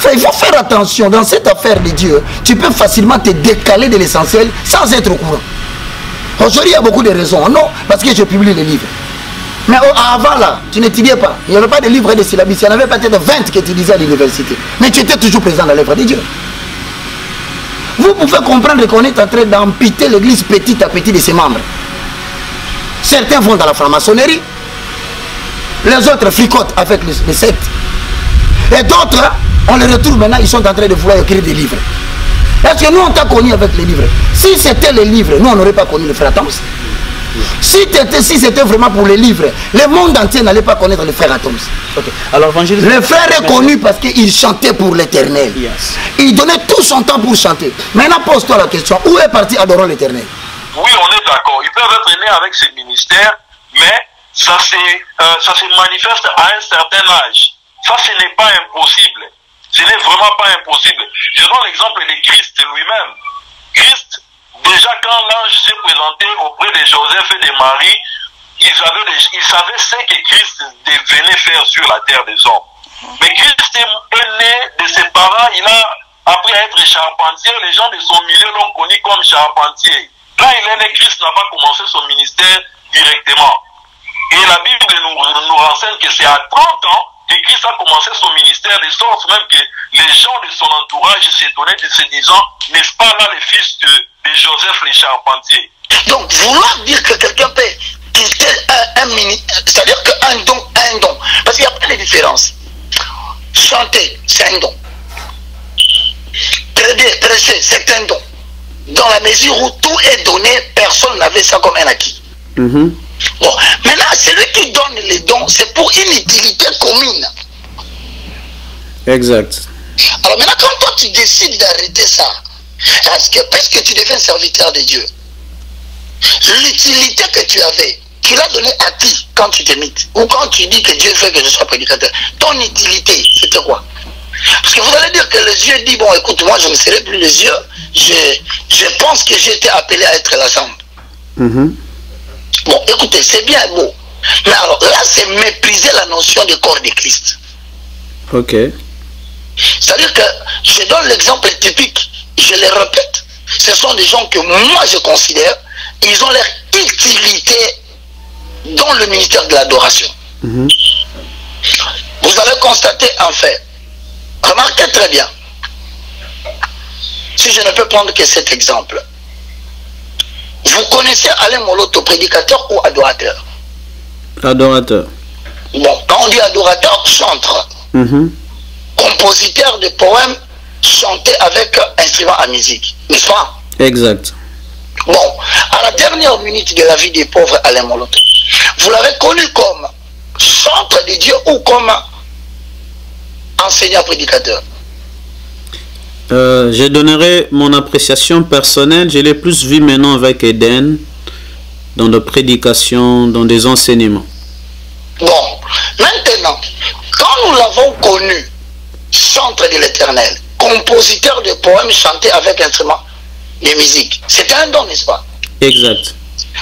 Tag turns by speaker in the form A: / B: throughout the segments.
A: Enfin, il faut faire attention. Dans cette affaire de Dieu, tu peux facilement te décaler de l'essentiel sans être au courant. Aujourd'hui, il y a beaucoup de raisons. Non, parce que je publie les livres. Mais avant là, tu n'étudiais pas. Il n'y avait pas de livres et de syllabus. Il y en avait peut-être 20 que tu disais à l'université. Mais tu étais toujours présent dans l'œuvre de Dieu. Vous pouvez comprendre qu'on est en train d'amputer l'église petit à petit de ses membres. Certains vont dans la franc-maçonnerie. Les autres fricotent avec les sectes. Et d'autres, on les retrouve maintenant, ils sont en train de vouloir écrire des livres. Est-ce que nous, on t'a connu avec les livres? Si c'était les livres, nous, on n'aurait pas connu le frère Atoms. Si c'était vraiment pour les livres, le monde entier n'allait pas connaître le frère Atoms.
B: Okay. Alors,
A: le frère est connu parce qu'il chantait pour l'éternel.
B: Yes.
A: Il donnait tout son temps pour chanter. Maintenant, pose-toi la question, où est parti adorant l'éternel?
C: Oui, on est d'accord. Ils peuvent être nés avec ces ministères, mais ça se manifeste à un certain âge. Ça, ce n'est pas impossible. Ce n'est vraiment pas impossible. Je donne l'exemple de Christ lui-même. Christ, déjà quand l'ange s'est présenté auprès de Joseph et de Marie, ils savaient ce que Christ venait faire sur la terre des hommes. Mais Christ est né de ses parents, après être charpentier, les gens de son milieu l'ont connu comme charpentier. Là, il est né, Christ n'a pas commencé son ministère directement. Et la Bible nous renseigne que c'est à 30 ans que Christ a commencé son ministère, de sorte même que les gens de son entourage s'étonnaient de se disant, n'est-ce pas là le fils de Joseph le charpentier?
D: Donc, vouloir dire que quelqu'un peut quitter un ministère, c'est-à-dire qu'un don, parce qu'il n'y a pas de différence. Chanter, c'est un don. Prêcher, c'est un don. Dans la mesure où tout est donné, personne n'avait ça comme un acquis. Bon, maintenant, celui qui donne les dons, c'est pour une utilité commune.
B: Exact.
D: Alors maintenant, quand toi tu décides d'arrêter ça, est-ce que, puisque tu deviens serviteur de Dieu, l'utilité que tu avais, tu l'as donnée à qui quand tu t'imites? Ou quand tu dis que Dieu veut que je sois prédicateur? Ton utilité, c'était quoi? Parce que vous allez dire que les yeux disent, bon écoute, moi je ne serai plus les yeux, je pense que j'ai été appelé à être la jambe. Bon, écoutez, c'est bien beau. Mais alors là, c'est mépriser la notion du corps de Christ.
B: Ok.
D: C'est-à-dire que je donne l'exemple typique, je le répète, ce sont des gens que moi je considère, ils ont leur utilité dans le ministère de l'adoration. Vous allez constater en fait, remarquez très bien, si je ne peux prendre que cet exemple, vous connaissez Alain Moloto, prédicateur ou adorateur?
B: Adorateur.
D: Bon, quand on dit adorateur, chanteur. Compositeur de poèmes chantés avec instrument à musique, n'est-ce pas?
B: Exact.
D: Bon, à la dernière minute de la vie des pauvres Alain Moloto, vous l'avez connu comme chanteur de Dieu ou comme enseignant prédicateur?
B: Je donnerai mon appréciation personnelle. Je l'ai plus vu maintenant avec Eden, dans des prédications, dans des enseignements.
D: Bon, maintenant, quand nous l'avons connu, chanteur de l'Éternel, compositeur de poèmes chantés avec instrument de musique, c'était un don, n'est-ce pas?
B: Exact.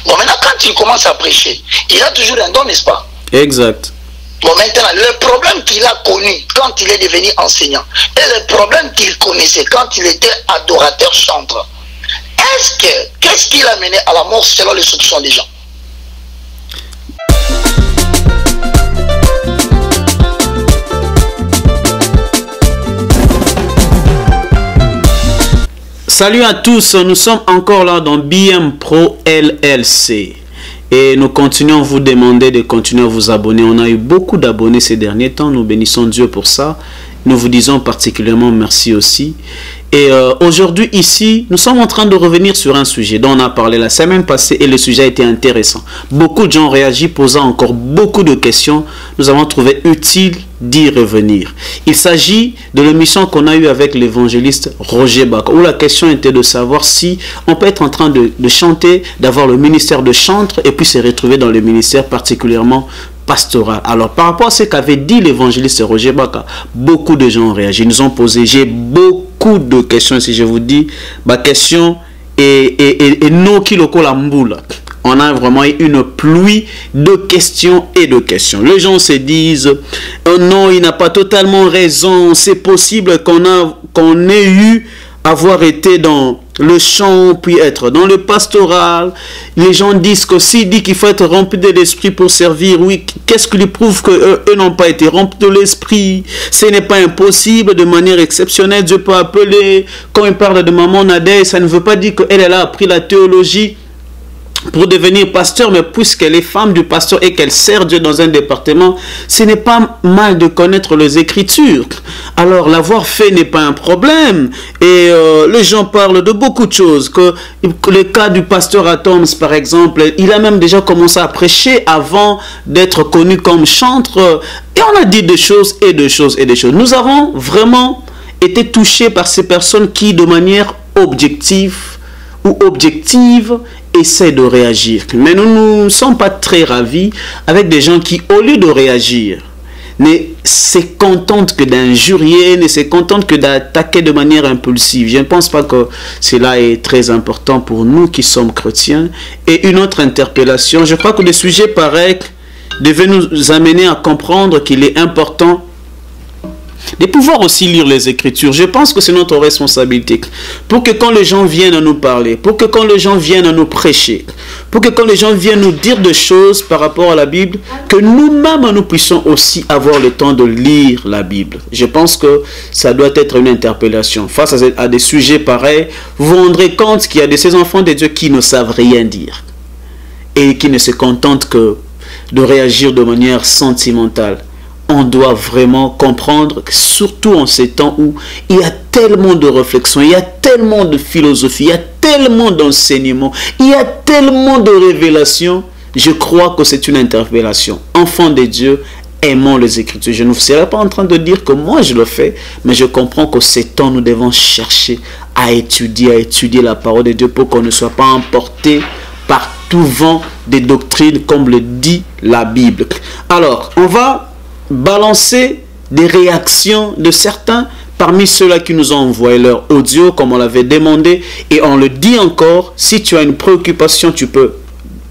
D: Bon, maintenant, quand il commence à prêcher, il a toujours un don, n'est-ce pas?
B: Exact.
D: Bon, maintenant, le problème qu'il a connu quand il est devenu enseignant et le problème qu'il connaissait quand il était adorateur chanteur, qu'est-ce qui l'a mené à la mort selon les soupçons des gens?
B: Salut à tous, nous sommes encore là dans BM Pro LLC. Et nous continuons à vous demander de continuer à vous abonner. On a eu beaucoup d'abonnés ces derniers temps. Nous bénissons Dieu pour ça. Nous vous disons particulièrement merci aussi. Et aujourd'hui ici, nous sommes en train de revenir sur un sujet dont on a parlé la semaine passée et le sujet a été intéressant. Beaucoup de gens ont réagi, posant encore beaucoup de questions. Nous avons trouvé utile d'y revenir. Il s'agit de l'émission qu'on a eue avec l'évangéliste Roger Baka, où la question était de savoir si on peut être en train de chanter, d'avoir le ministère de chantre et puis se retrouver dans le ministère particulièrement pastoral. Alors par rapport à ce qu'avait dit l'évangéliste Roger Baka, beaucoup de gens ont réagi, nous ont posé, j'ai beaucoup de questions. Si je vous dis ma question et non qui le colle la mboula, on a vraiment une pluie de questions et de questions. Les gens se disent, oh non, il n'a pas totalement raison, c'est possible qu'on ait eu avoir été dans le chant, puis être dans le pastoral. Les gens disent que s'il dit qu'il faut être rempli de l'esprit pour servir, oui, qu'est-ce qui lui prouve qu'eux n'ont pas été remplis de l'esprit? Ce n'est pas impossible, de manière exceptionnelle, Dieu peut appeler. Quand il parle de maman Nadège, ça ne veut pas dire qu'elle a appris la théologie pour devenir pasteur, mais puisqu'elle est femme du pasteur et qu'elle sert Dieu dans un département, ce n'est pas mal de connaître les Écritures. Alors, l'avoir fait n'est pas un problème. Et les gens parlent de beaucoup de choses. Que le cas du pasteur Atoms, par exemple, il a même déjà commencé à prêcher avant d'être connu comme chantre. Et on a dit des choses et des choses et des choses. Nous avons vraiment été touchés par ces personnes qui, de manière objective ou objective, essaie de réagir. Mais nous ne sommes pas très ravis avec des gens qui, au lieu de réagir, ne se contentent que d'injurier, ne se contentent que d'attaquer de manière impulsive. Je ne pense pas que cela est très important pour nous qui sommes chrétiens. Et une autre interpellation, je crois que des sujets pareils devaient nous amener à comprendre qu'il est important de pouvoir aussi lire les Écritures. Je pense que c'est notre responsabilité. Pour que quand les gens viennent à nous parler, pour que quand les gens viennent à nous prêcher, pour que quand les gens viennent nous dire des choses par rapport à la Bible, que nous-mêmes nous puissions aussi avoir le temps de lire la Bible. Je pense que ça doit être une interpellation. Face à des sujets pareils, vous vous rendrez compte qu'il y a de ces enfants de Dieu qui ne savent rien dire et qui ne se contentent que de réagir de manière sentimentale. On doit vraiment comprendre, que surtout en ces temps où il y a tellement de réflexions, il y a tellement de philosophie, il y a tellement d'enseignements, il y a tellement de révélations, je crois que c'est une interpellation. Enfants de Dieu, aimons les Écritures. Je ne serai pas en train de dire que moi je le fais, mais je comprends que ces temps, nous devons chercher à étudier la parole de Dieu pour qu'on ne soit pas emporté par tout vent des doctrines comme le dit la Bible. Alors, on va balancer des réactions de certains parmi ceux-là qui nous ont envoyé leur audio comme on l'avait demandé, et on le dit encore, si tu as une préoccupation, tu peux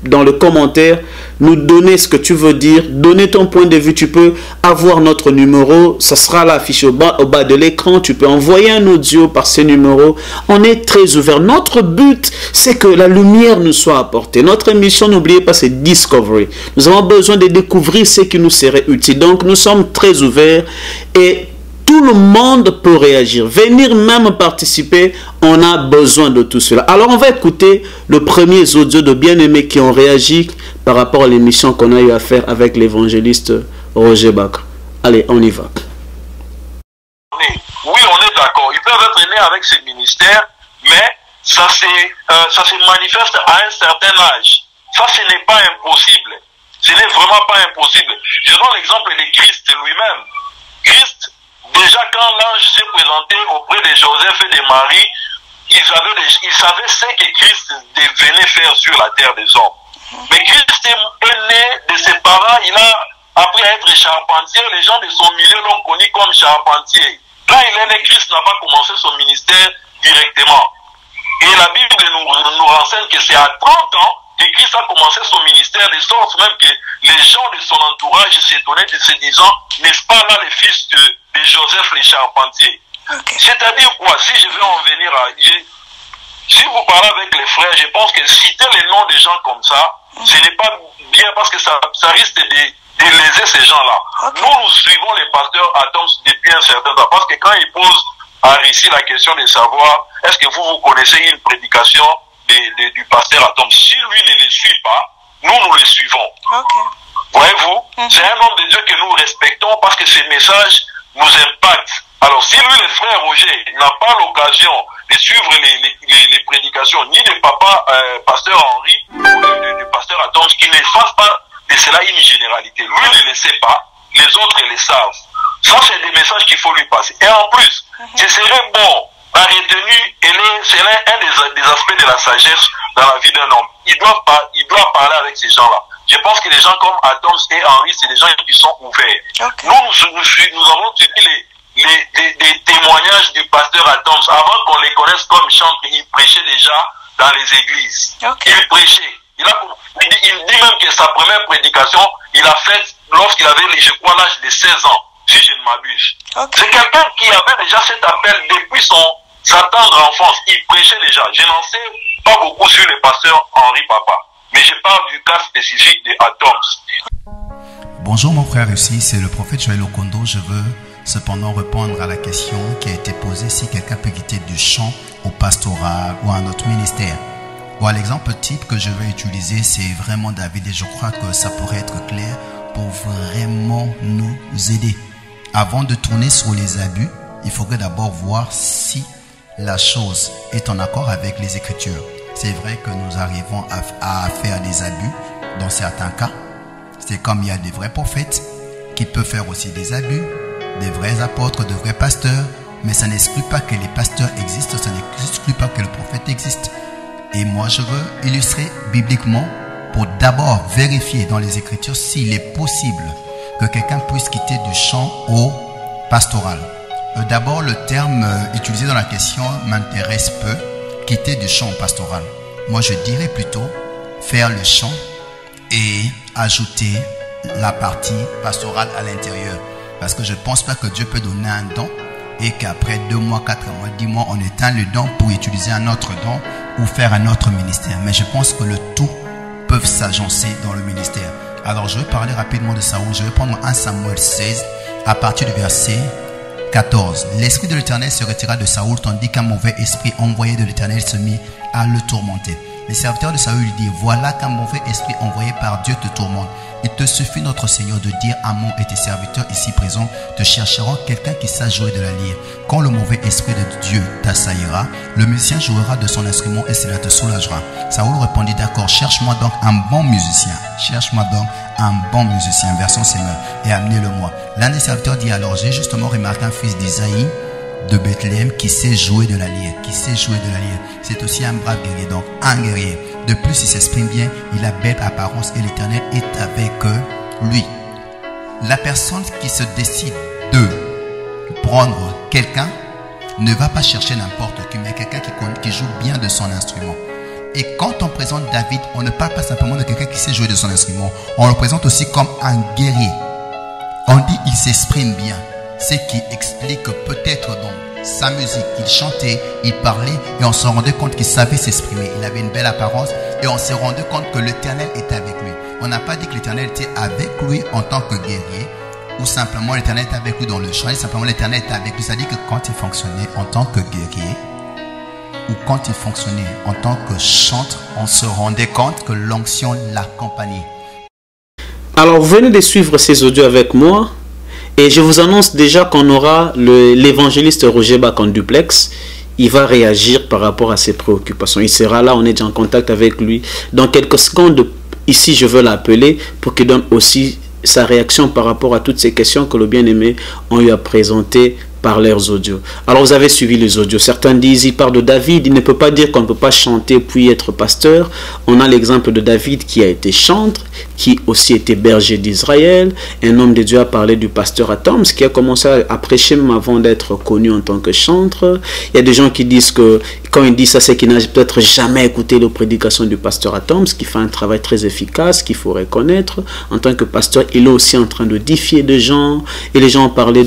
B: dans le commentaire nous donner ce que tu veux dire, donner ton point de vue. Tu peux avoir notre numéro, ça sera là affiché au bas de l'écran. Tu peux envoyer un audio par ce numéro. On est très ouvert. Notre but, c'est que la lumière nous soit apportée. Notre émission, n'oubliez pas, c'est Discovery. Nous avons besoin de découvrir ce qui nous serait utile. Donc nous sommes très ouverts et tout le monde peut réagir, venir même participer. On a besoin de tout cela. Alors, on va écouter le premier audio de bien-aimés qui ont réagi par rapport à l'émission qu'on a eu à faire avec l'évangéliste Roger Bacre. Allez, on y va.
C: Oui, on est d'accord. Ils peuvent être nés avec ces ministères, mais ça se manifeste à un certain âge. Ça, ce n'est pas impossible. Ce n'est vraiment pas impossible. Je donne l'exemple de Christ lui-même. Christ, déjà quand l'ange s'est présenté auprès de Joseph et de Marie, ils savaient ce que Christ venait faire sur la terre des hommes. Mais Christ est né de ses parents, il a appris à être charpentier, les gens de son milieu l'ont connu comme charpentier. Là, il est né, Christ n'a pas commencé son ministère directement. Et la Bible nous renseigne que c'est à 30 ans que Christ a commencé son ministère, de sorte même que les gens de son entourage s'étonnaient de se disant, n'est-ce pas là le fils de Joseph le charpentier? Okay. C'est-à-dire quoi? Si je veux en venir à... Si vous parlez avec les frères, je pense que citer les noms des gens comme ça, ce n'est pas bien parce que ça risque de léser ces gens-là. Okay. Nous suivons les pasteurs Atoms depuis un certain temps, parce que quand ils posent à Rissi la question de savoir, est-ce que vous connaissez une prédication du pasteur Atoms, si lui ne les suit pas, nous le suivons. Okay. Voyez-vous, c'est un homme de Dieu que nous respectons parce que ses messages nous impactent. Alors si lui, le frère Roger, n'a pas l'occasion de suivre les prédications ni de papa pasteur Henri ou du pasteur Atoms, qu'il ne fasse pas de cela une généralité. Lui ne le sait pas, les autres le savent. Ça, c'est des messages qu'il faut lui passer. Et en plus, ce serait bon, la retenue, c'est un des aspects de la sagesse dans la vie d'un homme. Il doit parler avec ces gens-là. Je pense que les gens comme Atoms et Henri, c'est des gens qui sont ouverts. Okay. Nous avons suivi les témoignages du pasteur Atoms avant qu'on les connaisse comme chantre. Il prêchait déjà dans les églises. Okay. Il prêchait. Il dit même que sa première prédication, il a faite lorsqu'il avait, je crois, l'âge de 16 ans, si je ne m'abuse. Okay. C'est quelqu'un qui avait déjà cet appel depuis sa tendre enfance. Il prêchait déjà. Je n'en sais pas beaucoup sur le pasteur Henri Papa, mais je parle du cas spécifique des Atoms.
E: Bonjour mon frère, ici c'est le prophète Joël Okondo. Je veux cependant répondre à la question qui a été posée si quelqu'un peut quitter du chant au pastorat ou à un autre ministère. Bon, l'exemple type que je vais utiliser, c'est vraiment David et je crois que ça pourrait être clair pour vraiment nous aider. Avant de tourner sur les abus, il faudrait d'abord voir si la chose est en accord avec les Écritures. C'est vrai que nous arrivons à faire des abus dans certains cas. C'est comme il y a des vrais prophètes qui peuvent faire aussi des abus, des vrais apôtres, de vrais pasteurs, mais ça n'exclut pas que les pasteurs existent, ça n'exclut pas que le prophète existe. Et moi, je veux illustrer bibliquement pour d'abord vérifier dans les Écritures s'il est possible que quelqu'un puisse quitter du chant au pastoral. D'abord, le terme utilisé dans la question m'intéresse peu, quitter du chant au pastoral. Moi, je dirais plutôt faire le chant et ajouter la partie pastorale à l'intérieur. Parce que je ne pense pas que Dieu peut donner un don et qu'après 2 mois, 4 mois, 10 mois, on éteint le don pour utiliser un autre don ou faire un autre ministère. Mais je pense que le tout peut s'agencer dans le ministère. Alors, je vais parler rapidement de Saoul. Je vais prendre 1 Samuel 16 à partir du verset 14. L'esprit de l'Éternel se retira de Saoul tandis qu'un mauvais esprit envoyé de l'Éternel se mit à le tourmenter. Les serviteurs de Saül lui dirent, voilà qu'un mauvais esprit envoyé par Dieu te tourmente. Il te suffit, notre Seigneur, de dire à Amon et tes serviteurs ici présents te chercheront quelqu'un qui sache jouer de la lyre. Quand le mauvais esprit de Dieu t'assaillera, le musicien jouera de son instrument et cela te soulagera. Saoul répondit, d'accord, cherche-moi donc un bon musicien. Cherche-moi donc un bon musicien, version Seigneur, et amenez-le-moi. L'un des serviteurs dit alors, j'ai justement remarqué un fils d'Isaïe de Bethléem qui sait jouer de la lyre, c'est aussi un brave guerrier, donc un guerrier. De plus, il s'exprime bien, il a belle apparence et l'Éternel est avec lui. La personne qui se décide de prendre quelqu'un ne va pas chercher n'importe qui, mais quelqu'un qui joue bien de son instrument. Et quand on présente David, on ne parle pas simplement de quelqu'un qui sait jouer de son instrument, on le présente aussi comme un guerrier. On dit il s'exprime bien. Ce qui explique que peut-être dans sa musique, il chantait, il parlait et on se rendait compte qu'il savait s'exprimer. Il avait une belle apparence et on se rendait compte que l'Éternel était avec lui. On n'a pas dit que l'Éternel était avec lui en tant que guerrier ou simplement l'Éternel était avec lui dans le chant. Simplement l'Éternel était avec lui. C'est-à-dire que quand il fonctionnait en tant que guerrier ou quand il fonctionnait en tant que chanteur, on se rendait compte que l'onction l'accompagnait.
B: Alors venez de suivre ces audios avec moi. Et je vous annonce déjà qu'on aura l'évangéliste Roger Bach en duplex. Il va réagir par rapport à ses préoccupations. Il sera là, on est déjà en contact avec lui. Dans quelques secondes, ici, je veux l'appeler pour qu'il donne aussi sa réaction par rapport à toutes ces questions que le bien-aimé ont eu à présenter par leurs audios. Alors vous avez suivi les audios. Certains disent, il parle de David, il ne peut pas dire qu'on ne peut pas chanter puis être pasteur. On a l'exemple de David qui a été chantre, qui aussi était berger d'Israël. Un homme de Dieu a parlé du pasteur Atoms qui a commencé à prêcher même avant d'être connu en tant que chantre. Il y a des gens qui disent que quand il dit ça, c'est qu'il n'a peut-être jamais écouté les prédications du pasteur Atoms, qui fait un travail très efficace, qu'il faut reconnaître. En tant que pasteur, il est aussi en train de défier des gens. Et les gens ont parlé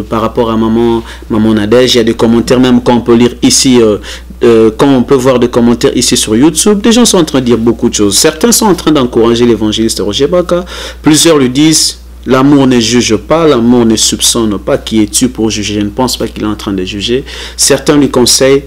B: par rapport à Maman Nadège. Il y a des commentaires même qu'on peut lire ici, quand on peut voir des commentaires ici sur YouTube. Des gens sont en train de dire beaucoup de choses. Certains sont en train d'encourager l'évangéliste Roger Baka. Plusieurs lui disent, l'amour ne juge pas, l'amour ne soupçonne pas. Qui es-tu pour juger? Je ne pense pas qu'il est en train de juger. Certains lui conseillent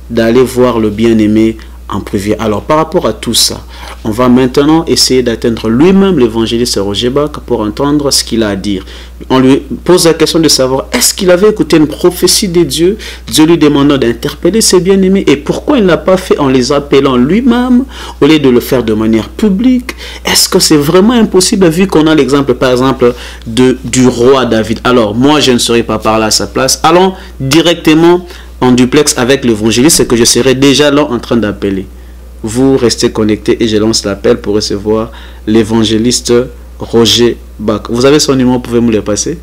B: d'aller voir le bien-aimé en privé. Alors par rapport à tout ça, on va maintenant essayer d'atteindre lui-même l'évangéliste Roger Bach pour entendre ce qu'il a à dire. On lui pose la question de savoir est-ce qu'il avait écouté une prophétie de Dieu, Dieu lui demandant d'interpeller ses bien-aimés, et pourquoi il ne l'a pas fait en les appelant lui-même au lieu de le faire de manière publique. Est-ce que c'est vraiment impossible vu qu'on a l'exemple par exemple du roi David? Alors moi je ne serai pas par là à sa place. Allons directement en duplex avec l'évangéliste, c'est que je serai déjà là en train d'appeler. Vous restez connectés et je lance l'appel pour recevoir l'évangéliste Roger Bach. Vous avez son numéro, pouvez me le passer?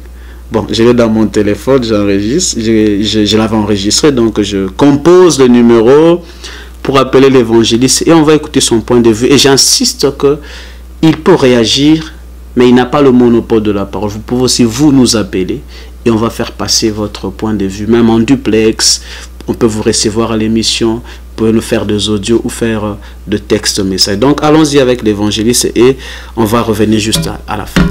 B: Bon, je l'ai dans mon téléphone, j'enregistre, je l'avais enregistré, donc je compose le numéro pour appeler l'évangéliste et on va écouter son point de vue. Et j'insiste qu'il peut réagir, mais il n'a pas le monopole de la parole. Vous pouvez aussi vous nous appeler et on va faire passer votre point de vue, même en duplex. On peut vous recevoir à l'émission, vous pouvez nous faire des audios ou faire de textes messages. Donc allons-y avec l'évangéliste et on va revenir juste à la fin.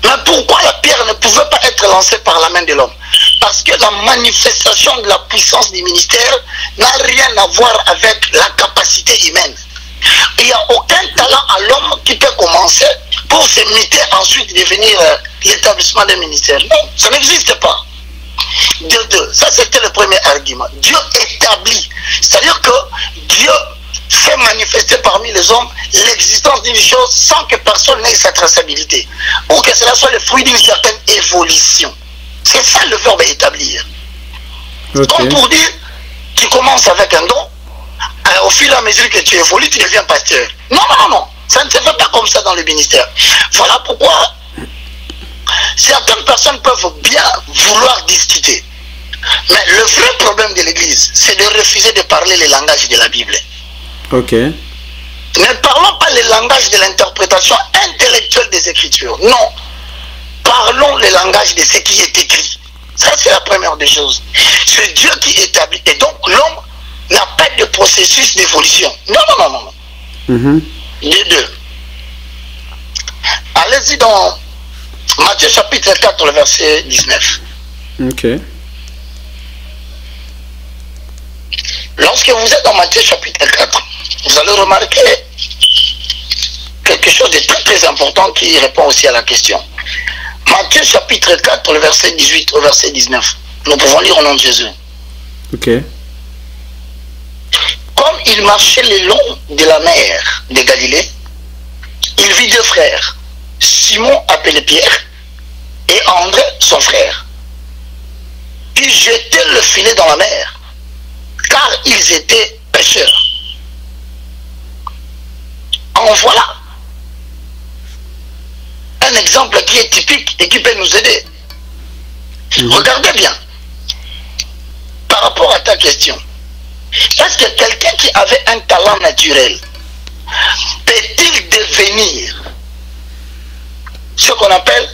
D: Mais pourquoi la pierre ne pouvait pas être lancée par la main de l'homme? Parce que la manifestation de la puissance du ministère n'a rien à voir avec la capacité humaine. Il n'y a aucun talent à l'homme qui peut commencer pour se muter ensuite devenir l'établissement d'un ministère. Non, ça n'existe pas. De deux, ça c'était le premier argument. Dieu établit, c'est-à-dire que Dieu fait manifester parmi les hommes l'existence d'une chose sans que personne n'ait sa traçabilité, ou que cela soit le fruit d'une certaine évolution. C'est ça le verbe établir. Okay. Comme pour dire, tu commences avec un don, au fur et à mesure que tu évolues, tu deviens pasteur. Non, non, non, ça ne se fait pas comme ça dans le ministère. Voilà pourquoi certaines personnes peuvent bien vouloir discuter. Mais le vrai problème de l'Église, c'est de refuser de parler le langage de la Bible.
B: Ok.
D: Ne parlons pas le langage de l'interprétation intellectuelle des Écritures. Non. Parlons le langage de ce qui est écrit. Ça, c'est la première des choses. C'est Dieu qui établit. Et donc, l'homme n'a pas de processus d'évolution. Non, non, non, non. Les deux. Allez-y dans Matthieu chapitre 4, le verset 19.
B: Ok.
D: Lorsque vous êtes dans Matthieu chapitre 4, vous allez remarquer quelque chose de très très important qui répond aussi à la question. Matthieu chapitre 4, le verset 18 au verset 19. Nous pouvons lire au nom de Jésus.
B: Ok.
D: Comme il marchait le long de la mer de Galilée, il vit deux frères, Simon appelé Pierre et André son frère. Ils jetaient le filet dans la mer, car ils étaient pêcheurs. En voilà un exemple qui est typique et qui peut nous aider. Regardez bien, par rapport à ta question, est-ce que quelqu'un qui avait un talent naturel peut-il devenir ce qu'on appelle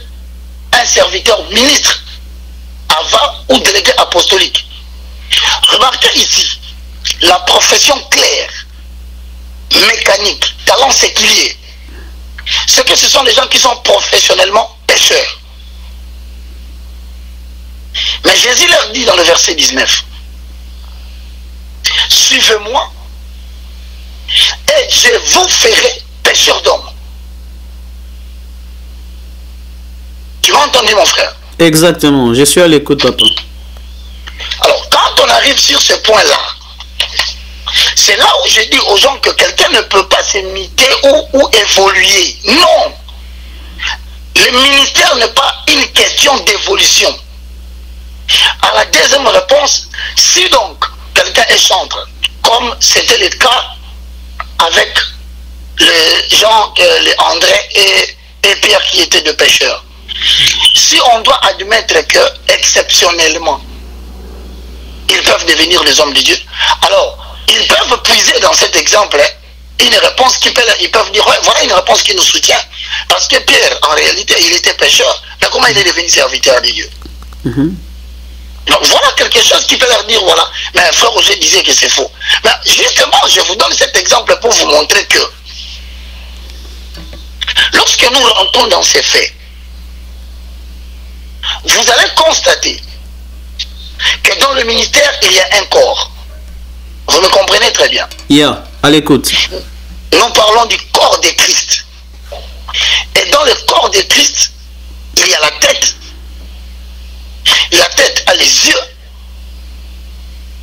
D: un serviteur ministre avant ou délégué apostolique? Remarquez ici la profession claire, mécanique, talent séculier. C'est que ce sont des gens qui sont professionnellement pêcheurs. Mais Jésus leur dit dans le verset 19, suivez-moi et je vous ferai pêcheurs d'hommes. Tu m'as entendu, mon frère?
B: Exactement, je suis à l'écoute, papa.
D: Alors, quand on arrive sur ce point-là, c'est là où je dis aux gens que quelqu'un ne peut pas s'imiter ou évoluer. Non. Le ministère n'est pas une question d'évolution. À la deuxième réponse, si donc quelqu'un est chantre, comme c'était le cas avec les gens, les André et Pierre qui étaient deux pêcheurs, si on doit admettre que exceptionnellement ils peuvent devenir des hommes de Dieu, alors ils peuvent puiser dans cet exemple une réponse qui peut, ils peuvent dire ouais, voilà une réponse qui nous soutient, parce que Pierre en réalité il était pécheur, mais comment il est devenu serviteur de Dieu? Donc voilà quelque chose qui peut leur dire voilà, mais frère Roger disait que c'est faux. Mais justement je vous donne cet exemple pour vous montrer que lorsque nous rentrons dans ces faits, vous allez constater que dans le ministère il y a un corps. Vous me comprenez très bien?
B: À l'écoute.
D: Nous parlons du corps de Christ. Et dans le corps de Christ, il y a la tête. La tête a les yeux.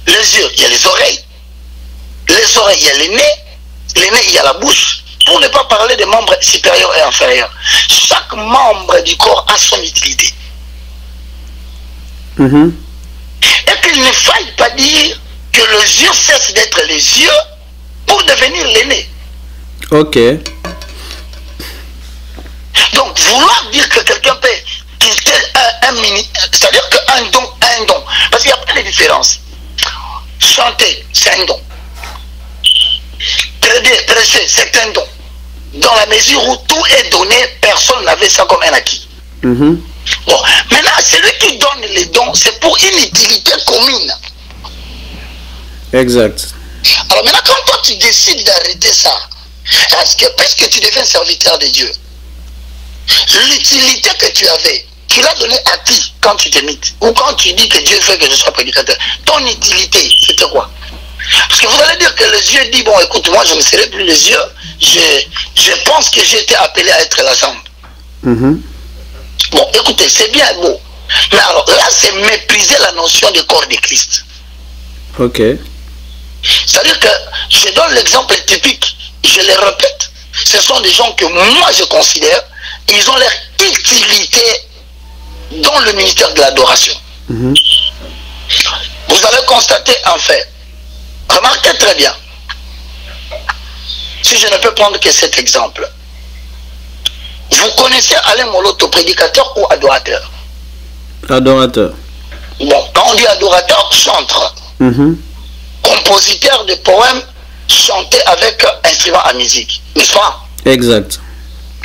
D: Les yeux, il y a les oreilles. Les oreilles, il y a les nez. Les nez, il y a la bouche. Pour ne pas parler des membres supérieurs et inférieurs. Chaque membre du corps a son utilité. Et qu'il ne faille pas dire que les yeux cessent d'être les yeux pour devenir les nez.
B: Ok.
D: Donc, vouloir dire que quelqu'un peut quitter un ministère, c'est-à-dire qu'un don, parce qu'il n'y a pas de une différence. Chanter, c'est un don. Prêcher, c'est un don. Dans la mesure où tout est donné, personne n'avait ça comme un acquis. Bon, maintenant, celui qui donne les dons, c'est pour une utilité commune.
B: Exact.
D: Alors maintenant, quand toi tu décides d'arrêter ça, parce que tu deviens serviteur de Dieu, l'utilité que tu avais, tu l'as donné à qui quand tu t'imites? Ou quand tu dis que Dieu veut que je sois prédicateur? Ton utilité, c'était quoi? Parce que vous allez dire que les yeux dit, bon écoute, moi je ne serai plus les yeux, je pense que j'ai été appelé à être la jambe. Bon, écoutez, c'est bien beau. Mais alors là, c'est mépriser la notion du corps de Christ.
B: Ok.
D: C'est-à-dire que je donne l'exemple typique, je le répète, ce sont des gens que moi je considère, ils ont leur utilité dans le ministère de l'adoration. Vous allez constater en fait, remarquez très bien, si je ne peux prendre que cet exemple, vous connaissez Alain Moloto, prédicateur ou adorateur?
B: Adorateur.
D: Bon, quand on dit adorateur, chanteur. Compositeur de poèmes chantés avec instrument à musique, n'est-ce pas?
B: Exact.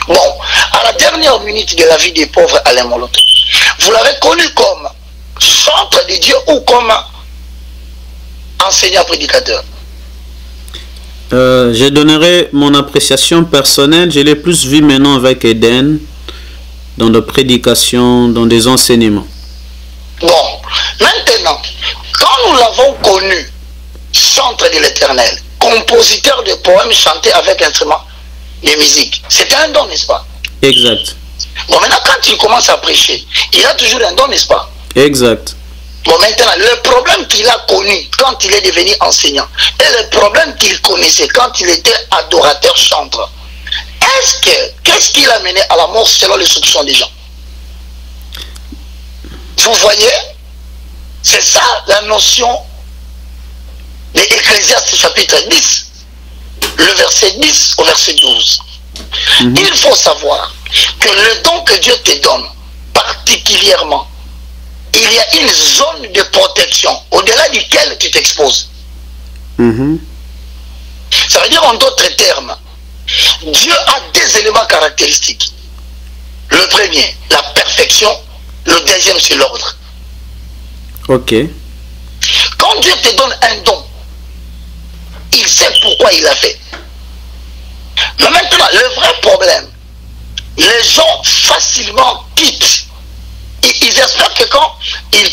D: Bon, à la dernière minute de la vie des pauvres Alain Moloto, vous l'avez connu comme chanteur de Dieu ou comme enseignant prédicateur?
B: Je donnerai mon appréciation personnelle. Je l'ai plus vu maintenant avec Eden, dans des prédications, dans des enseignements.
D: Bon, maintenant, quand nous l'avons connu, chanteur de l'Éternel, compositeur de poèmes chantés avec instrument de musique, c'était un don, n'est-ce pas?
B: Exact.
D: Bon, maintenant, quand il commence à prêcher, il a toujours un don, n'est-ce pas?
B: Exact.
D: Bon, maintenant, le problème qu'il a connu quand il est devenu enseignant et le problème qu'il connaissait quand il était adorateur chanteur, qu'est-ce qu'il a mené à la mort selon les soupçons des gens? Vous voyez, c'est ça la notion de Ecclésiaste chapitre 10, le verset 10 au verset 12. Il faut savoir que le don que Dieu te donne, particulièrement, il y a une zone de protection au-delà duquel tu t'exposes. Ça veut dire en d'autres termes, Dieu a des éléments caractéristiques. Le premier, la perfection. Le deuxième, c'est l'ordre.
B: Ok.
D: Quand Dieu te donne un don, il sait pourquoi il l'a fait. Mais maintenant, le vrai problème, les gens facilement quittent. Ils espèrent que quand il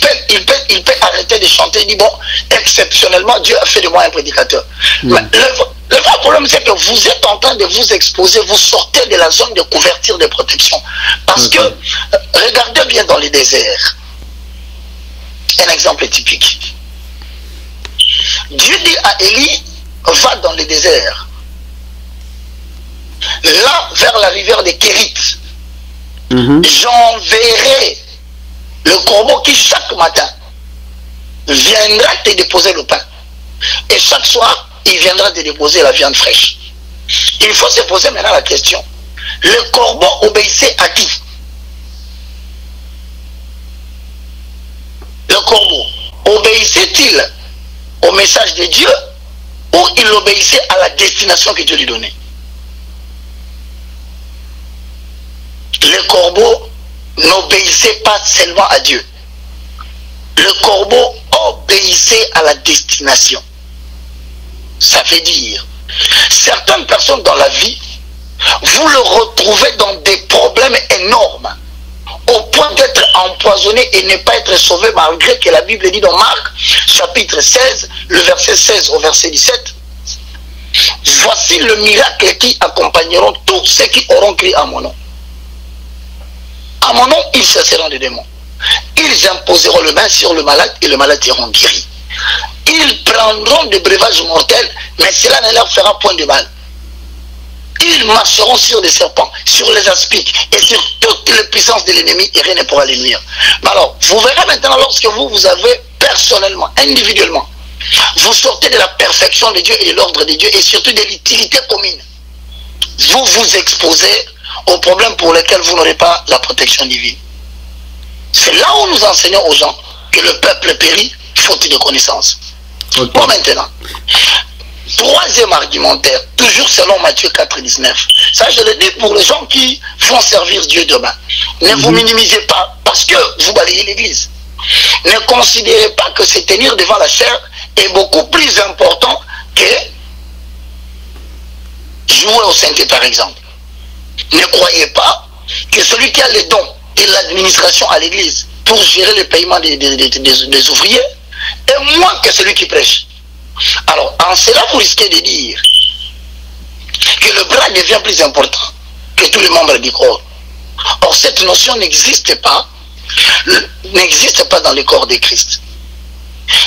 D: peut arrêter de chanter, il dit bon, exceptionnellement, Dieu a fait de moi un prédicateur. Mais le vrai problème, c'est que vous êtes en train de vous exposer, vous sortez de la zone de couverture de protection. Parce que, regardez bien dans les déserts, un exemple typique. Dieu dit à Élie, va dans les déserts. Là, vers la rivière de Kérit, j'enverrai le corbeau qui chaque matin viendra te déposer le pain. Et chaque soir, il viendra te déposer la viande fraîche. Il faut se poser maintenant la question. Le corbeau obéissait à qui? Le corbeau obéissait-il au message de Dieu ou il obéissait à la destination que Dieu lui donnait? Le corbeau n'obéissait pas seulement à Dieu. Le corbeau obéissait à la destination. Ça veut dire, certaines personnes dans la vie, vous le retrouvez dans des problèmes énormes, au point d'être empoisonné et ne pas être sauvé, malgré que la Bible dit dans Marc, chapitre 16, le verset 16 au verset 17, voici le miracle qui accompagneront tous ceux qui auront crié à mon nom. À mon nom, ils chasseront des démons. Ils imposeront le main sur le malade et le malade seront guéris. Ils prendront des breuvages mortels, mais cela ne leur fera point de mal. Ils marcheront sur des serpents, sur les aspics et sur toutes les puissances de l'ennemi et rien ne pourra les nuire. Mais alors, vous verrez maintenant lorsque vous avez personnellement, individuellement, vous sortez de la perfection de Dieu et de l'ordre de Dieu et surtout de l'utilité commune. Vous vous exposez aux problèmes pour lesquels vous n'aurez pas la protection divine. C'est là où nous enseignons aux gens que le peuple périt faute de connaissance.
B: Okay.
D: Bon, maintenant, troisième argumentaire, toujours selon Matthieu 4, 19. Ça, je le dis pour les gens qui vont servir Dieu demain. Ne vous minimisez pas parce que vous balayez l'église. Ne considérez pas que se tenir devant la chair est beaucoup plus important que jouer au synthé, par exemple. Ne croyez pas que celui qui a les dons et l'administration à l'église pour gérer le paiement des ouvriers est moins que celui qui prêche. Alors, en cela, vous risquez de dire que le bras devient plus important que tous les membres du corps. Or, cette notion n'existe pas dans le corps de Christ.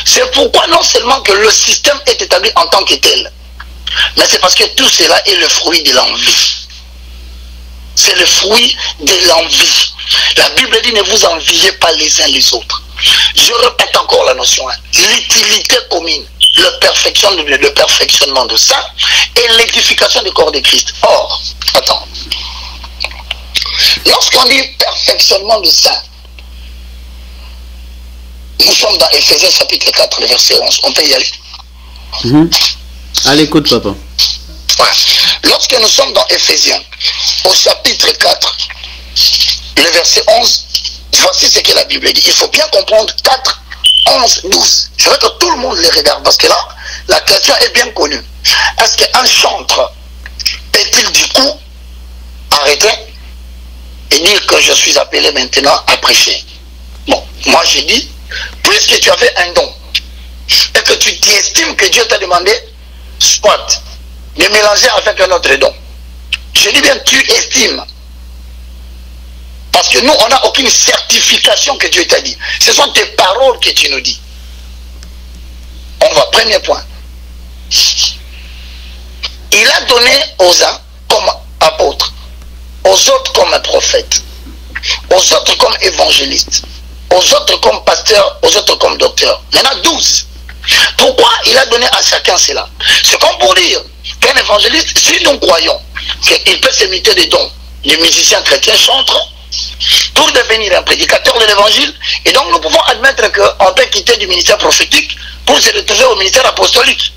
D: C'est pourquoi non seulement que le système est établi en tant que tel, mais c'est parce que tout cela est le fruit de l'envie. C'est le fruit de l'envie. La Bible dit ne vous enviez pas les uns les autres. Je répète encore la notion, l'utilité commune, le perfectionnement de ça et l'édification du corps de Christ. Or, attends, lorsqu'on dit perfectionnement de ça, nous sommes dans Ephésiens chapitre 4, le verset 11. On peut y aller.
B: À l'écoute, papa.
D: Ouais. Lorsque nous sommes dans Ephésiens, au chapitre 4, le verset 11, voici ce que la Bible dit. Il faut bien comprendre 4, 11, 12. Je veux que tout le monde les regarde parce que là, la question est bien connue. Est-ce qu'un chantre peut-il du coup arrêter et dire que je suis appelé maintenant à prêcher? Bon, moi j'ai dit, puisque tu avais un don et que tu t'estimes que Dieu t'a demandé, soit de mélanger avec un autre don. Je dis bien, tu estimes. Parce que nous, on n'a aucune certification que Dieu t'a dit. Ce sont tes paroles que tu nous dis. On va, premier point. Il a donné aux uns comme apôtres, aux autres comme prophètes, aux autres comme évangélistes, aux autres comme pasteurs, aux autres comme docteurs. Il y en a 12. Pourquoi il a donné à chacun cela? C'est comme pour dire qu'un évangéliste, si nous croyons qu'il peut s'imiter des dons, les musiciens chrétiens chantent pour devenir un prédicateur de l'évangile, et donc nous pouvons admettre qu'on peut quitter du ministère prophétique pour se retrouver au ministère apostolique.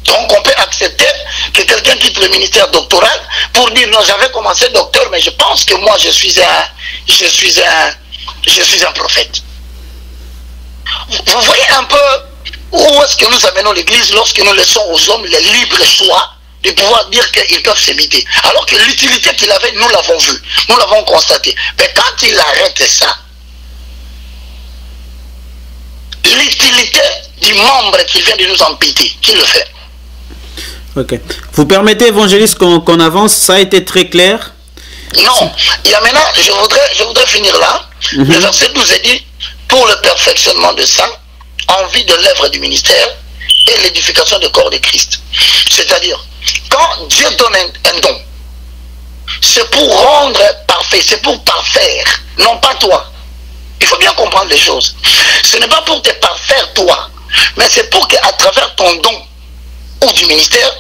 D: Donc on peut accepter que quelqu'un quitte le ministère doctoral pour dire non, j'avais commencé docteur, mais je pense que moi je suis un prophète. Vous voyez un peu où est-ce que nous amenons l'église lorsque nous laissons aux hommes le libre choix de pouvoir dire qu'ils peuvent s'imiter. Alors que l'utilité qu'il avait, nous l'avons vu, nous l'avons constaté. Mais quand il arrête ça, l'utilité du membre qui vient de nous empêter, qui le fait?
B: Ok. Vous permettez, évangéliste, qu'on avance? Ça a été très clair?
D: Non. Il y a maintenant, je voudrais finir là. Le verset 12 est dit, pour le perfectionnement de ça, en vue de l'œuvre du ministère et l'édification du corps de Christ. C'est-à-dire, quand Dieu donne un don, c'est pour rendre parfait, c'est pour parfaire, non pas toi. Il faut bien comprendre les choses. Ce n'est pas pour te parfaire toi, mais c'est pour qu'à travers ton don ou du ministère,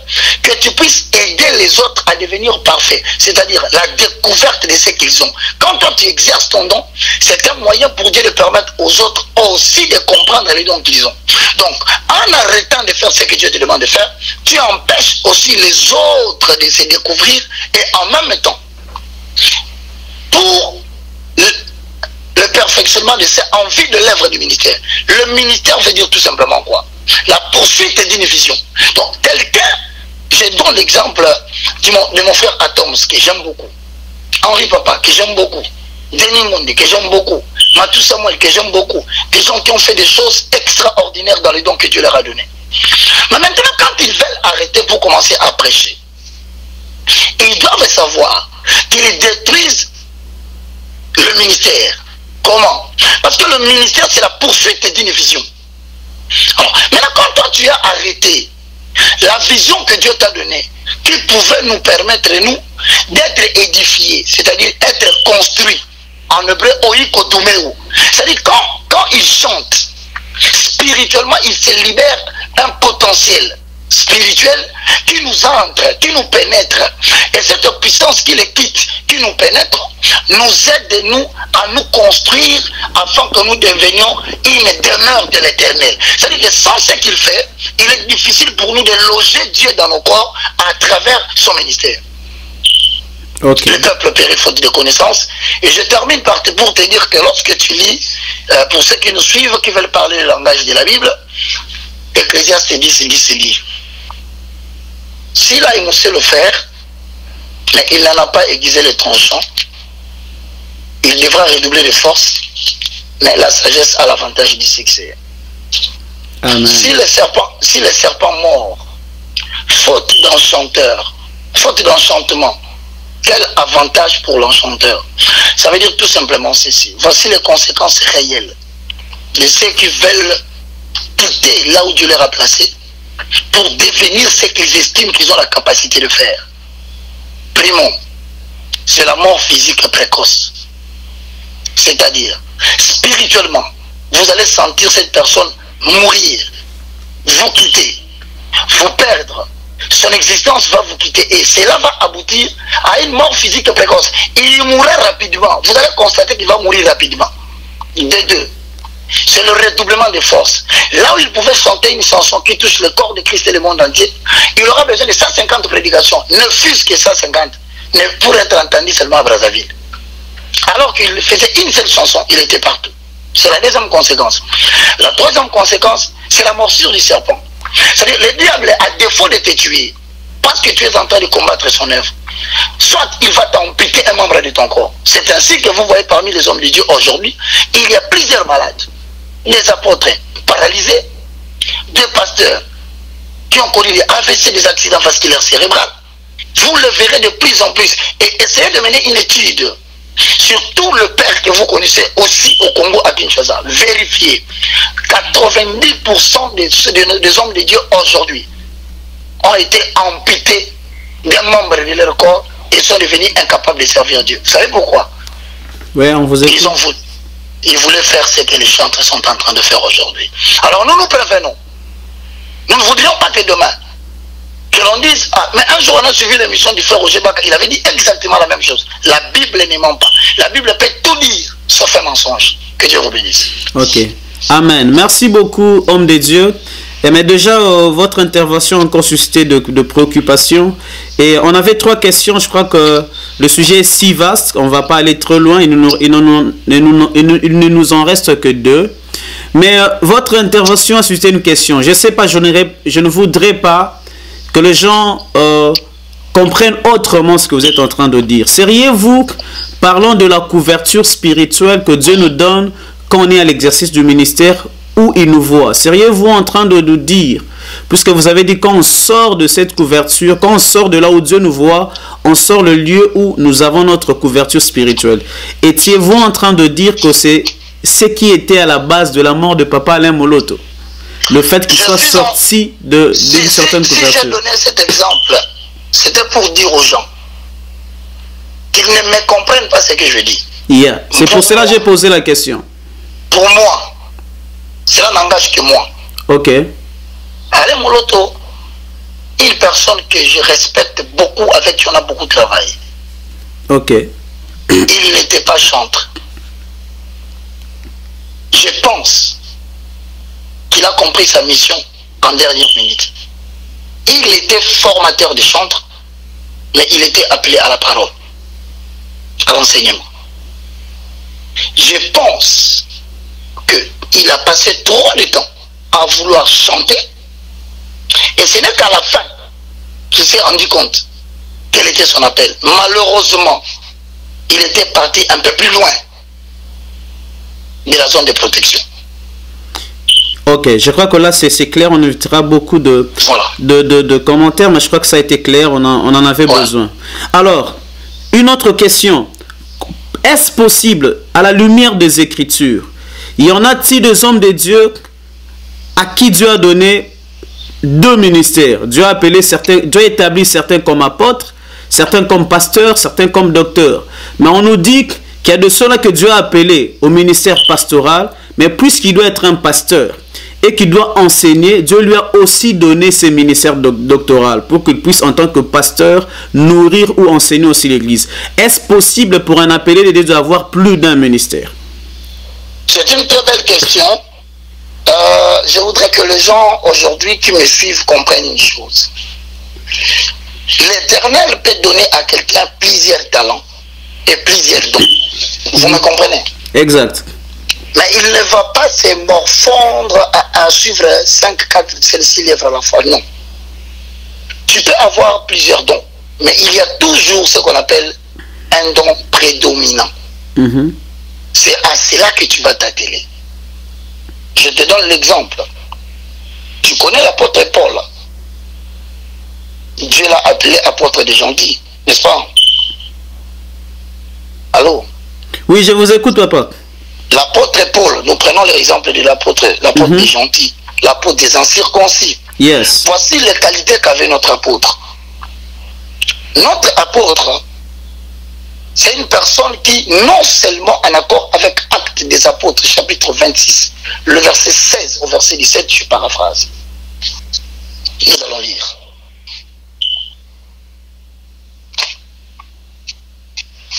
D: que tu puisses aider les autres à devenir parfaits, c'est-à-dire la découverte de ce qu'ils ont. Quand toi tu exerces ton don, c'est un moyen pour Dieu de permettre aux autres aussi de comprendre les dons qu'ils ont. Donc, en arrêtant de faire ce que Dieu te demande de faire, tu empêches aussi les autres de se découvrir et en même temps, pour le perfectionnement de cette envie de l'œuvre du ministère. Le ministère veut dire tout simplement quoi? La poursuite d'une vision. Donc, quelqu'un, je donne l'exemple de mon frère Atoms, que j'aime beaucoup. Henri Papa, que j'aime beaucoup. Denis Monde, que j'aime beaucoup. Matou Samuel, que j'aime beaucoup. Des gens qui ont fait des choses extraordinaires dans les dons que Dieu leur a donnés. Mais maintenant, quand ils veulent arrêter pour commencer à prêcher, ils doivent savoir qu'ils détruisent le ministère. Comment? Parce que le ministère, c'est la poursuite d'une vision. Alors, maintenant, quand toi tu as arrêté la vision que Dieu t'a donnée, qui pouvait nous permettre, nous, d'être édifiés, c'est-à-dire être construits, en hébreu, oikotomeu. C'est-à-dire, quand ils chantent, spirituellement, ils se libèrent un potentiel. spirituelle qui nous entre, qui nous pénètre. Et cette puissance qui les quitte, qui nous pénètre, nous aide nous à nous construire afin que nous devenions une demeure de l'Éternel. C'est-à-dire que sans ce qu'il fait, il est difficile pour nous de loger Dieu dans nos corps à travers son ministère.
B: Okay.
D: Le peuple périt faute de connaissances. Et je termine pour te dire que lorsque tu lis, pour ceux qui nous suivent, qui veulent parler le langage de la Bible, Ecclésiaste dit, dit. S'il a émoussé le fer, mais il n'en a pas aiguisé le tranchant, il devra redoubler de force, mais la sagesse a l'avantage du succès.
B: Amen.
D: Si le serpent mord, faute d'enchantement, quel avantage pour l'enchanteur? Ça veut dire tout simplement ceci. Voici les conséquences réelles de ceux qui veulent quitter là où Dieu les a placés pour devenir ce qu'ils estiment qu'ils ont la capacité de faire. Primo, c'est la mort physique précoce. C'est-à-dire, spirituellement, vous allez sentir cette personne mourir, vous quitter, vous perdre. Son existence va vous quitter et cela va aboutir à une mort physique précoce. Il mourra rapidement. Vous allez constater qu'il va mourir rapidement. De deux, c'est le redoublement de force. Là où il pouvait chanter une chanson qui touche le corps de Christ et le monde entier, il aura besoin de 150 prédications, ne fût-ce que 150, mais pour être entendu seulement à Brazzaville. Alors qu'il faisait une seule chanson, il était partout. C'est la deuxième conséquence. La troisième conséquence, c'est la morsure du serpent. C'est-à-dire, le diable, à défaut de te tuer, parce que tu es en train de combattre son œuvre, soit il va t'amputer un membre de ton corps. C'est ainsi que vous voyez parmi les hommes de Dieu aujourd'hui, il y a plusieurs malades. Des apôtres paralysés, des pasteurs qui ont connu des AVC, des accidents vasculaires cérébraux. Vous le verrez de plus en plus. Et essayez de mener une étude sur tout le père que vous connaissez aussi au Congo, à Kinshasa. Vérifiez. 90% des hommes de Dieu aujourd'hui ont été amputés d'un membre de leur corps et sont devenus incapables de servir Dieu. Vous savez pourquoi?
B: Oui, on vous écoute.
D: Ils voulaient faire ce que les chantres sont en train de faire aujourd'hui. Alors nous nous prévenons. Nous ne voudrions pas que demain, que l'on dise, ah, mais un jour on a suivi l'émission du frère Roger Baka, il avait dit exactement la même chose. La Bible ne ment pas. La Bible peut tout dire, sauf un mensonge. Que Dieu vous bénisse.
B: Ok. Amen. Merci beaucoup, homme de Dieu. Mais déjà, votre intervention a encore suscité de préoccupations. Et on avait 3 questions. Je crois que le sujet est si vaste qu'on ne va pas aller trop loin. Il ne nous en reste que 2. Mais votre intervention a suscité une question. Je ne sais pas, je ne voudrais pas que les gens comprennent autrement ce que vous êtes en train de dire. Seriez-vous, parlant de la couverture spirituelle que Dieu nous donne quand on est à l'exercice du ministère où il nous voit, seriez-vous en train de nous dire, puisque vous avez dit quand on sort de cette couverture, quand on sort de là où Dieu nous voit, on sort le lieu où nous avons notre couverture spirituelle. Étiez-vous en train de dire que c'est ce qui était à la base de la mort de Papa Alain Moloto? Le fait qu'il soit sorti d'une certaine couverture.
D: Si j'ai donné cet exemple, c'était pour dire aux gens qu'ils ne me comprennent pas ce que je dis.
B: Yeah. C'est pour cela que j'ai posé la question.
D: Pour moi, cela n'engage que moi.
B: Ok.
D: Alain Moloto, une personne que je respecte beaucoup, avec qui on a beaucoup travaillé.
B: Ok.
D: Il n'était pas chantre. Je pense qu'il a compris sa mission en dernière minute. Il était formateur de chantres, mais il était appelé à la parole, à l'enseignement. Je pense qu'il a passé trop de temps à vouloir chanter, et ce n'est qu'à la fin qu'il s'est rendu compte quel était son appel. Malheureusement, il était parti un peu plus loin de la zone de protection.
B: Ok, je crois que là c'est clair, on évitera beaucoup de commentaires, mais je crois que ça a été clair, on en avait besoin. Alors, une autre question. Est-ce possible, à la lumière des Écritures, il y en a-t-il des hommes de Dieu à qui Dieu a donné 2 ministères? Dieu a appelé certains, Dieu a établi certains comme apôtres, certains comme pasteurs, certains comme docteurs. Mais on nous dit qu'il y a de ceux-là que Dieu a appelé au ministère pastoral, mais puisqu'il doit être un pasteur, et qui doit enseigner, Dieu lui a aussi donné ses ministères doctoral pour qu'il puisse en tant que pasteur nourrir ou enseigner aussi l'église. Est-ce possible pour un appelé de Dieu d'avoir plus d'un ministère?
D: C'est une très belle question. Je voudrais que les gens aujourd'hui qui me suivent comprennent une chose. L'Éternel peut donner à quelqu'un plusieurs talents et plusieurs dons. Vous me comprenez?
B: Exact.
D: Mais il ne va pas se morfondre à suivre 5, 4, 6 livres à la fois. Non. Tu peux avoir plusieurs dons, mais il y a toujours ce qu'on appelle un don prédominant. C'est à cela que tu vas t'atteler. Je te donne l'exemple. Tu connais l'apôtre Paul. Dieu l'a appelé apôtre des gentils, n'est-ce pas? Allô?
B: Oui, je vous écoute, papa.
D: L'apôtre Paul, nous prenons l'exemple de l'apôtre des gentils, l'apôtre des incirconcis.
B: Yes.
D: Voici les qualités qu'avait notre apôtre. Notre apôtre, c'est une personne qui, non seulement en accord avec Actes des Apôtres, chapitre 26, le verset 16 au verset 17, je paraphrase. Nous allons lire.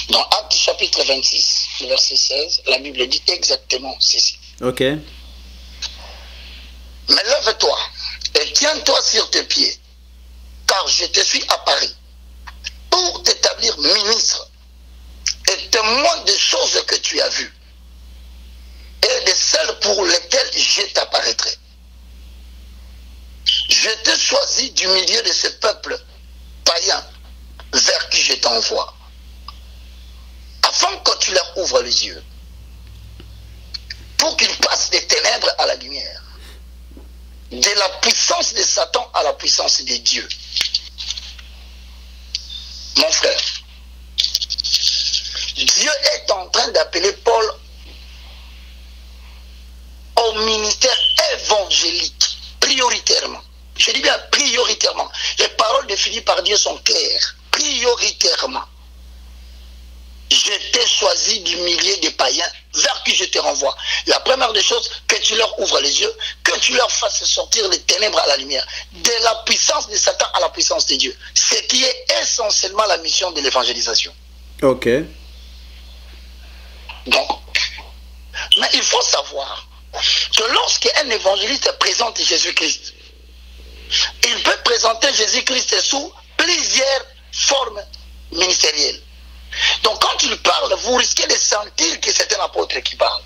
D: Dans Actes chapitre 26, le verset 16, la Bible dit exactement ceci.
B: Ok.
D: Mais lève-toi et tiens-toi sur tes pieds, car je te suis à Paris pour t'établir ministre et témoin des choses que tu as vues et de celles pour lesquelles je t'apparaîtrai. Je t'ai choisi du milieu de ce peuple païen vers qui je t'envoie, afin que tu leur ouvres les yeux, pour qu'ils passent des ténèbres à la lumière, de la puissance de Satan à la puissance de Dieu. Mon frère, Dieu est en train d'appeler Paul au ministère évangélique, prioritairement. Je dis bien prioritairement. Les paroles définies par Dieu sont claires. Prioritairement. Je t'ai choisi du milieu des païens vers qui je te renvoie. La première des choses, que tu leur ouvres les yeux, que tu leur fasses sortir les ténèbres à la lumière, de la puissance de Satan à la puissance de Dieu. Ce qui est essentiellement la mission de l'évangélisation.
B: Ok.
D: Donc, mais il faut savoir que lorsqu'un évangéliste présente Jésus-Christ, il peut présenter Jésus-Christ sous plusieurs formes ministérielles. Donc quand il parle, vous risquez de sentir que c'est un apôtre qui parle.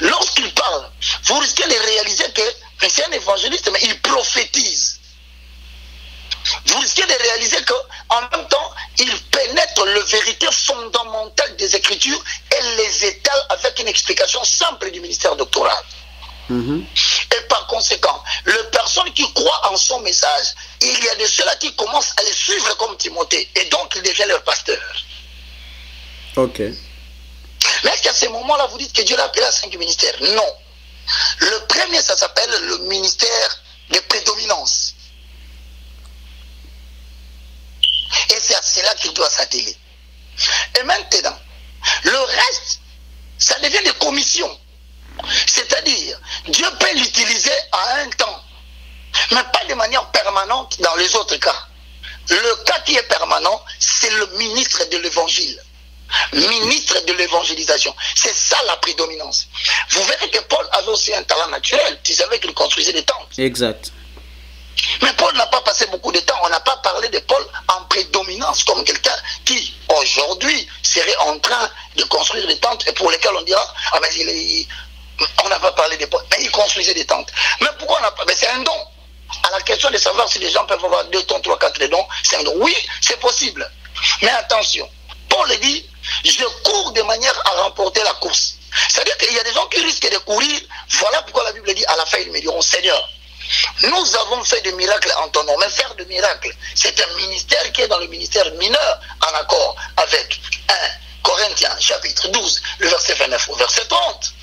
D: Lorsqu'il parle, vous risquez de réaliser que c'est un évangéliste, mais il prophétise. Vous risquez de réaliser qu'en même temps, il pénètre la vérité fondamentale des Écritures et les étale avec une explication simple du ministère doctoral. Et par conséquent, les personnes qui croient en son message, il y a de ceux-là qui commencent à les suivre comme Timothée, et donc il devient leur pasteur.
B: Ok.
D: Mais est-ce qu'à ce moment-là, vous dites que Dieu l'a appelé à 5 ministères? Non. Le premier, ça s'appelle le ministère de prédominance. Et c'est à cela qu'il doit s'atteler. Et maintenant, le reste, ça devient des commissions. C'est-à-dire, Dieu peut l'utiliser à un temps, mais pas de manière permanente dans les autres cas. Le cas qui est permanent, c'est le ministre de l'évangile, ministre de l'évangélisation. C'est ça la prédominance. Vous verrez que Paul avait aussi un talent naturel. Tu savais qu'il construisait des tentes.
B: Exact.
D: Mais Paul n'a pas passé beaucoup de temps. On n'a pas parlé de Paul en prédominance comme quelqu'un qui, aujourd'hui, serait en train de construire des tentes et pour lesquelles on dira, ah mais on n'a pas parlé de Paul, mais il construisait des tentes. Mais pourquoi on n'a pas? Mais c'est un don. À la question de savoir si les gens peuvent avoir 2 tons, 3, 4 dons, c'est un don. Oui, c'est possible. Mais attention, Paul dit, je cours de manière à remporter la course. C'est-à-dire qu'il y a des gens qui risquent de courir. Voilà pourquoi la Bible dit, à la fin, ils me diront, Seigneur, nous avons fait des miracles en ton nom. Mais faire des miracles, c'est un ministère qui est dans le ministère mineur, en accord avec 1 Corinthiens, chapitre 12, le verset 29 au verset 30.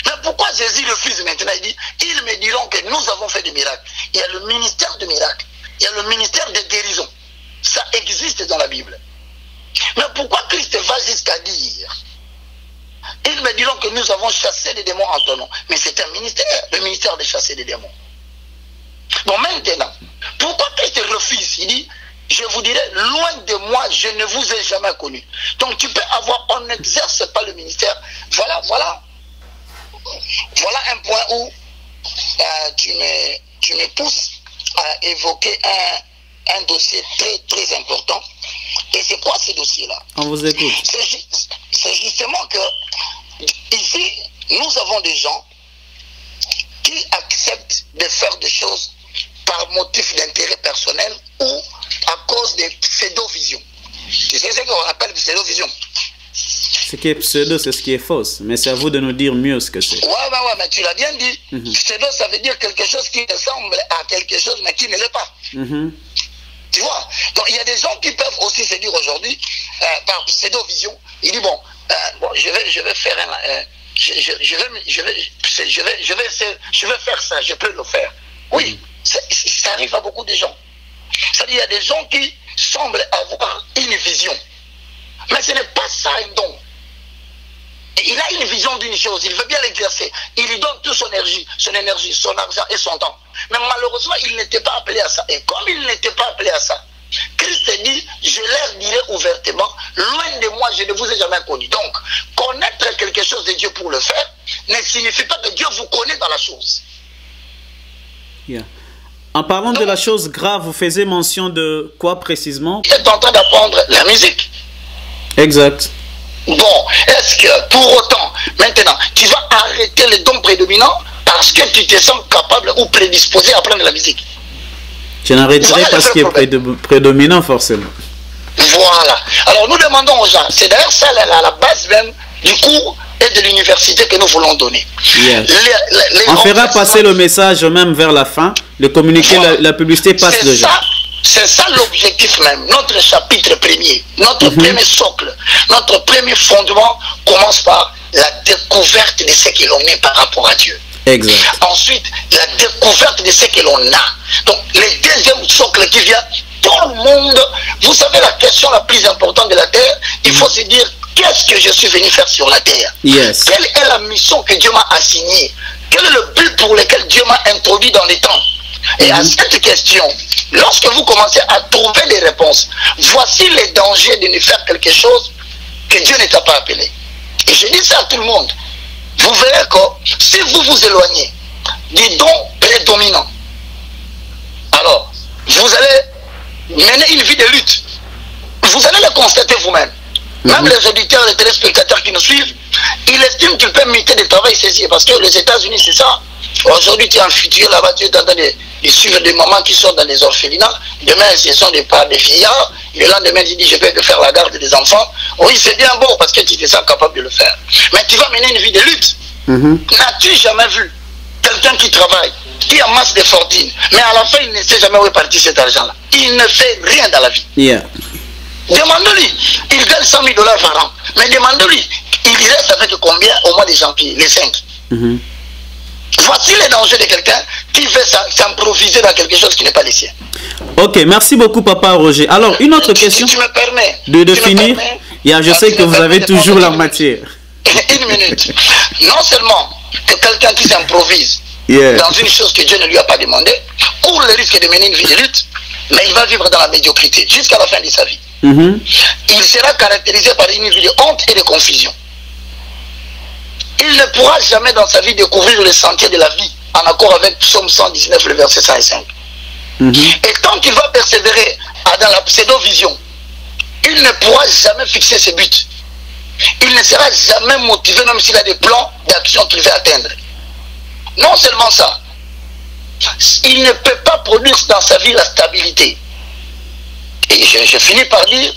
D: Mais pourquoi Jésus refuse maintenant? Il dit, ils me diront que nous avons fait des miracles. Il y a le ministère de miracles. Il y a le ministère de guérison. Ça existe dans la Bible. Mais pourquoi Christ va jusqu'à dire Ils me diront que nous avons chassé des démons en ton nom. Mais c'est un ministère, le ministère de chasser des démons. Bon, maintenant, pourquoi Christ refuse? Il dit, je vous dirai, loin de moi, je ne vous ai jamais connu. Donc tu peux avoir, on n'exerce pas le ministère. Voilà un point où tu me pousses à évoquer un dossier très très important. Et c'est quoi ce dossier-là?
B: On vous écoute.
D: C'est justement que ici, nous avons des gens qui acceptent de faire des choses par motif d'intérêt personnel ou à cause des pseudo-visions. Tu sais ce qu'on appelle pseudo-vision?
B: Ce qui est pseudo, c'est ce qui est fausse. Mais c'est à vous de nous dire mieux ce que c'est.
D: Ouais, mais tu l'as bien dit. Pseudo, ça veut dire quelque chose qui ressemble à quelque chose, mais qui ne l'est pas. Tu vois? Donc, il y a des gens qui peuvent aussi se dire aujourd'hui, par pseudo-vision, il dit, bon, je vais faire je vais faire ça, je peux le faire. Oui, ça arrive à beaucoup de gens. C'est-à-dire, il y a des gens qui semblent avoir une vision. Mais ce n'est pas ça un don. Et il a une vision d'une chose, il veut bien l'exercer. Il lui donne toute son énergie, son argent et son temps. Mais malheureusement, il n'était pas appelé à ça. Et comme il n'était pas appelé à ça, Christ dit, je leur dirai ouvertement, loin de moi, je ne vous ai jamais connu. Donc, connaître quelque chose de Dieu pour le faire ne signifie pas que Dieu vous connaît dans la chose.
B: En parlant de la chose grave, vous faisiez mention de quoi précisément?
D: Tu es en train d'apprendre la musique.
B: Exact.
D: Bon, est-ce que pour autant, maintenant, tu vas arrêter les dons prédominants parce que tu te sens capable ou prédisposé à apprendre la musique?
B: Je n'arrêterai pas ce qui est prédominant forcément.
D: Voilà. Alors nous demandons aux gens, c'est d'ailleurs ça la base même du cours et de l'université que nous voulons donner.
B: Yes. On fera passer le message même vers la fin, le communiqué, voilà. la publicité passe déjà.
D: C'est ça l'objectif même. Notre chapitre premier, notre premier socle, notre premier fondement commence par la découverte de ce que l'on est par rapport à Dieu.
B: Exact.
D: Ensuite, la découverte de ce que l'on a. Donc, le deuxième socle qui vient, tout le monde, vous savez la question la plus importante de la terre, il faut se dire, qu'est-ce que je suis venu faire sur la terre?
B: Yes.
D: Quelle est la mission que Dieu m'a assignée? Quel est le but pour lequel Dieu m'a introduit dans les temps? Et à cette question, lorsque vous commencez à trouver des réponses, voici les dangers de ne faire quelque chose que Dieu ne t'a pas appelé. Et je dis ça à tout le monde. Vous verrez que si vous vous éloignez du don prédominant, alors vous allez mener une vie de lutte. Vous allez le constater vous-même. Même les auditeurs, les téléspectateurs qui nous suivent, ils estiment qu'ils peuvent muter de travail saisir. Parce que les États-Unis, c'est ça. Aujourd'hui, tu es en futur là-bas, tu es en train de suivre des mamans qui sont dans des orphelinats. Demain, ce sont des vieillards. Le lendemain, tu dis, je vais te faire la garde des enfants. Oui, c'est bien beau parce que tu te sens capable de le faire. Mais tu vas mener une vie de lutte. N'as-tu jamais vu quelqu'un qui travaille, qui amasse des fortunes, mais à la fin, il ne sait jamais où est parti cet argent-là? Il ne fait rien dans la vie. Demande-lui, il gagne 100 000 $ par an. Mais demande-lui, il reste avec combien au mois de janvier? Les 5. Voici les dangers de quelqu'un qui veut s'improviser dans quelque chose qui n'est pas le sien.
B: Ok, merci beaucoup Papa Roger. Alors, une autre question.
D: Tu me permets
B: de finir. Je sais que vous avez toujours la matière.
D: Une minute. Non seulement que quelqu'un qui s'improvise dans une chose que Dieu ne lui a pas demandé, court le risque de mener une vie de lutte, mais il va vivre dans la médiocrité jusqu'à la fin de sa vie. Il sera caractérisé par une vie de honte et de confusion. Il ne pourra jamais dans sa vie découvrir le sentier de la vie en accord avec Psaume 119, le verset 105. Et tant qu'il va persévérer dans la pseudo-vision, il ne pourra jamais fixer ses buts. Il ne sera jamais motivé même s'il a des plans d'action qu'il veut atteindre. Non seulement ça, il ne peut pas produire dans sa vie la stabilité. Et je finis par dire,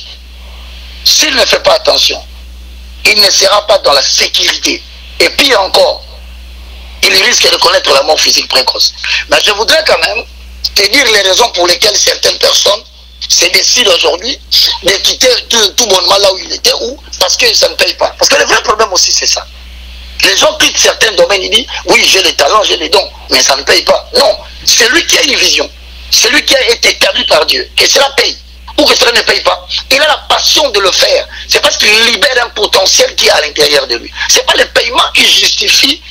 D: s'il ne fait pas attention, il ne sera pas dans la sécurité. Et pire encore, il risque de connaître la mort physique précoce. Mais je voudrais quand même te dire les raisons pour lesquelles certaines personnes se décident aujourd'hui de quitter tout bonnement là où il était, ou parce que ça ne paye pas. Parce que le vrai problème aussi, c'est ça. Les gens quittent certains domaines, ils disent, oui, j'ai les talents, j'ai les dons, mais ça ne paye pas. Non, c'est lui qui a une vision. C'est lui qui a été établi par Dieu. Et cela paye. ou que cela ne paye pas. Il a la passion de le faire. C'est parce qu'il libère un potentiel qui est à l'intérieur de lui. Ce n'est pas le paiement qui justifie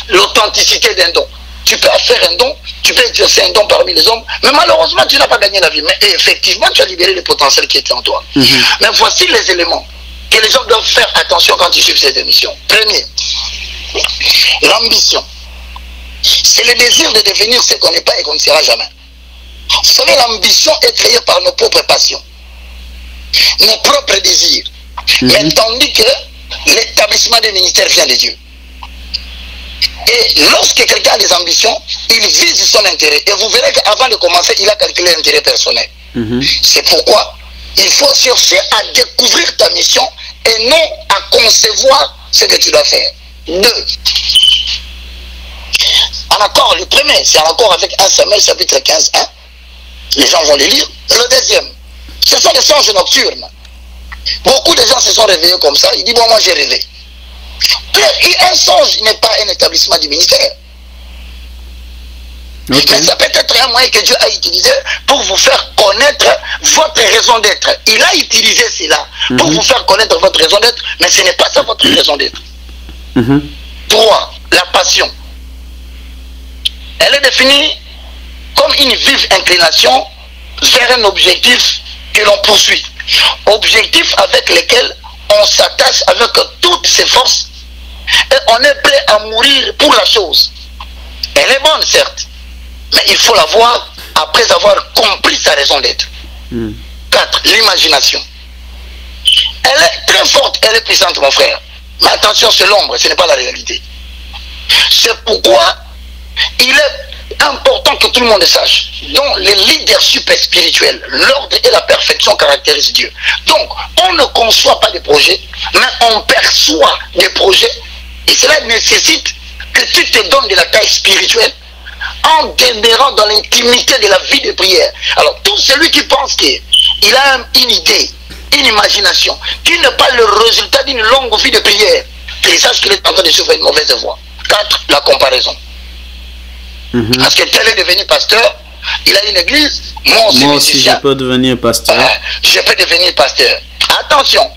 D: l'authenticité d'un don. Tu peux faire un don, tu peux exercer un don parmi les hommes, mais malheureusement, tu n'as pas gagné la vie. Mais effectivement, tu as libéré le potentiel qui était en toi. Mais voici les éléments que les gens doivent faire attention quand ils suivent cette émission. Premier, l'ambition. C'est le désir de devenir ce qu'on n'est pas et qu'on ne sera jamais. Vous savez, l'ambition est créée par nos propres passions, nos propres désirs. Mais tandis que l'établissement des ministères vient de Dieu. Et lorsque quelqu'un a des ambitions, il vise son intérêt. Et vous verrez qu'avant de commencer, il a calculé l'intérêt personnel. C'est pourquoi il faut chercher à découvrir ta mission et non à concevoir ce que tu dois faire. 2. En accord, le premier, c'est en accord avec 1 Samuel chapitre 15, 1. Les gens vont le lire. Le deuxième, ce sont des songes nocturnes. Beaucoup de gens se sont réveillés comme ça. Ils disent, bon, moi j'ai rêvé. Un songe n'est pas un établissement du ministère. Mais ça peut être un moyen que Dieu a utilisé pour vous faire connaître votre raison d'être. Il a utilisé cela pour vous faire connaître votre raison d'être, mais ce n'est pas ça votre raison d'être. 3. La passion. Elle est définie comme une vive inclination vers un objectif que l'on poursuit. Objectif avec lequel on s'attache avec toutes ses forces et on est prêt à mourir pour la chose. Elle est bonne, certes, mais il faut la voir après avoir compris sa raison d'être. 4. L'imagination. Elle est très forte, elle est puissante, mon frère. Mais attention, c'est l'ombre, ce n'est pas la réalité. C'est pourquoi il est important que tout le monde sache, dont le leadership spirituel, l'ordre et la perfection caractérisent Dieu. Donc, on ne conçoit pas des projets, mais on perçoit des projets, et cela nécessite que tu te donnes de la taille spirituelle en demeurant dans l'intimité de la vie de prière. Alors, tout celui qui pense qu'il a une idée, une imagination, qui n'est pas le résultat d'une longue vie de prière, qu'il sache qu'il est en train de suivre une mauvaise voie. 4. La comparaison. Parce que tel est devenu pasteur, il a une église, moi aussi
B: je peux devenir pasteur.
D: Je peux devenir pasteur. Attention,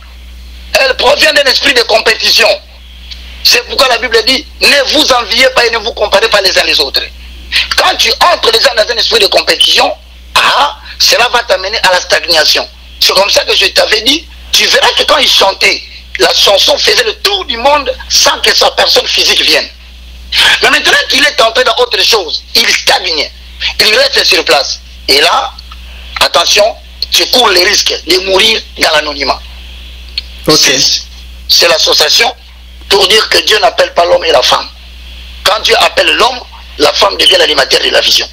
D: elle provient d'un esprit de compétition. C'est pourquoi la Bible dit, ne vous enviez pas et ne vous comparez pas les uns les autres. Quand tu entres déjà dans un esprit de compétition, cela va t'amener à la stagnation. C'est comme ça que je t'avais dit, tu verras que quand il chantait, la chanson faisait le tour du monde sans que sa personne physique vienne. Mais maintenant qu'il est entré dans autre chose, il stagne, il reste sur place. Et là, attention, tu cours le risque de mourir dans l'anonymat. 6. C'est l'association pour dire que Dieu n'appelle pas l'homme et la femme. Quand Dieu appelle l'homme, la femme devient l'animateur de la vision.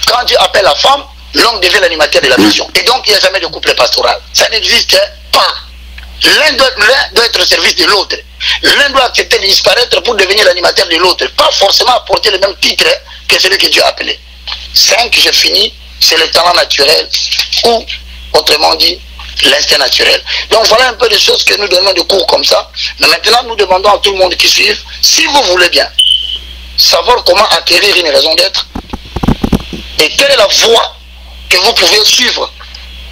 D: Quand Dieu appelle la femme, l'homme devient l'animateur de la vision. Et donc il n'y a jamais de couple pastoral. Ça n'existe pas. L'un doit être au service de l'autre. L'un doit accepter de disparaître pour devenir l'animateur de l'autre. Pas forcément apporter le même titre que celui que Dieu a appelé. 5, je finis, c'est le talent naturel ou, autrement dit, l'instinct naturel. Donc voilà un peu de choses que nous donnons de cours comme ça. Mais maintenant, nous demandons à tout le monde qui suit, si vous voulez bien savoir comment acquérir une raison d'être et quelle est la voie que vous pouvez suivre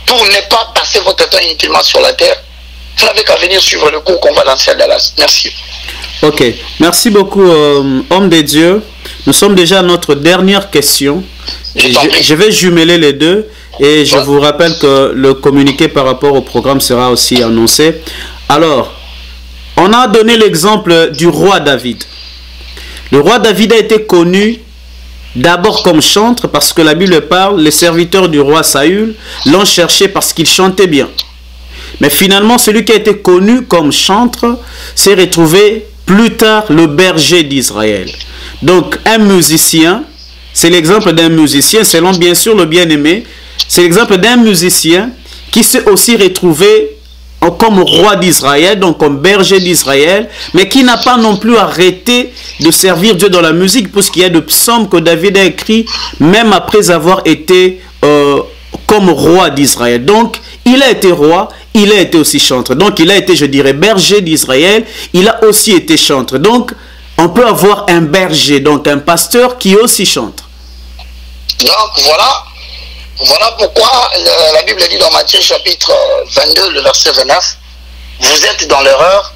D: pour ne pas passer votre temps inutilement sur la terre, vous n'avez qu'à venir suivre le cours qu'on va lancer à Dallas. Merci.
B: Ok, merci beaucoup, homme de Dieu. Nous sommes déjà à notre dernière question. Je vais jumeler les deux et je vous rappelle que le communiqué par rapport au programme sera aussi annoncé. Alors, on a donné l'exemple du roi David. Le roi David a été connu d'abord comme chantre parce que la Bible parle, les serviteurs du roi Saül l'ont cherché parce qu'il chantait bien. Mais finalement, celui qui a été connu comme chantre s'est retrouvé plus tard le berger d'Israël. Donc, un musicien, c'est l'exemple d'un musicien, selon bien sûr le bien-aimé, c'est l'exemple d'un musicien qui s'est aussi retrouvé comme roi d'Israël, donc comme berger d'Israël, mais qui n'a pas non plus arrêté de servir Dieu dans la musique, puisqu'il y a de psaumes que David a écrits, même après avoir été comme roi d'Israël. Donc, il a été roi, il a été aussi chantre. Donc, il a été, je dirais, berger d'Israël, il a aussi été chantre. Donc, on peut avoir un berger, donc un pasteur qui est aussi chantre.
D: Donc, voilà, Voilà pourquoi la Bible dit dans Matthieu chapitre 22, le verset 29, vous êtes dans l'erreur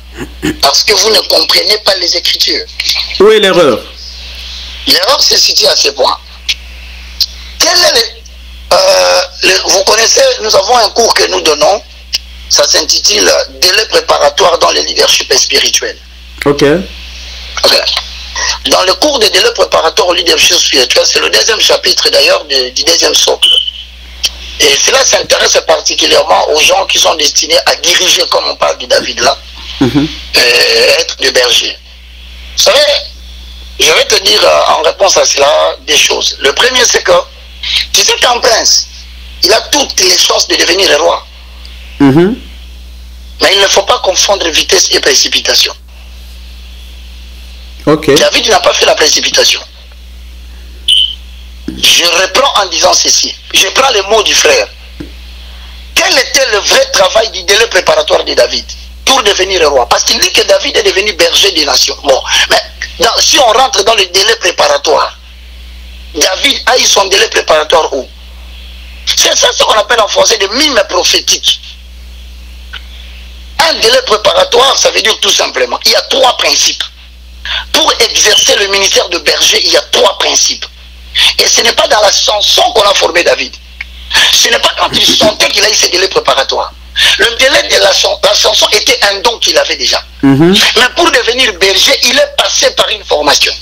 D: parce que vous ne comprenez pas les Écritures.
B: Où est l'erreur?
D: L'erreur se situe à ce point. Quel est vous connaissez, nous avons un cours que nous donnons, ça s'intitule Délai préparatoire dans le leadership spirituel.
B: Ok.
D: Dans le cours de délai préparatoire au leadership spirituel, c'est le deuxième chapitre d'ailleurs du deuxième socle. Et cela s'intéresse particulièrement aux gens qui sont destinés à diriger, comme on parle de David là, être des bergers. Vous savez, je vais te dire en réponse à cela des choses. Le premier, c'est que tu sais qu'un prince, il a toutes les chances de devenir un roi. Mais il ne faut pas confondre vitesse et précipitation. David n'a pas fait la précipitation. Je reprends en disant ceci. Je prends les mots du frère. Quel était le vrai travail du délai préparatoire de David pour devenir roi? Parce qu'il dit que David est devenu berger des nations. Bon, mais si on rentre dans le délai préparatoire, David a eu son délai préparatoire où? C'est ça ce qu'on appelle en français des mimes prophétiques. Un délai préparatoire, ça veut dire tout simplement, il y a trois principes. Pour exercer le ministère de berger, il y a trois principes. Et ce n'est pas dans la chanson qu'on a formé David. Ce n'est pas quand il sentait qu'il a eu ses délais préparatoires. Le délai de la chanson était un don qu'il avait déjà. Mais pour devenir berger, il est passé par une formation.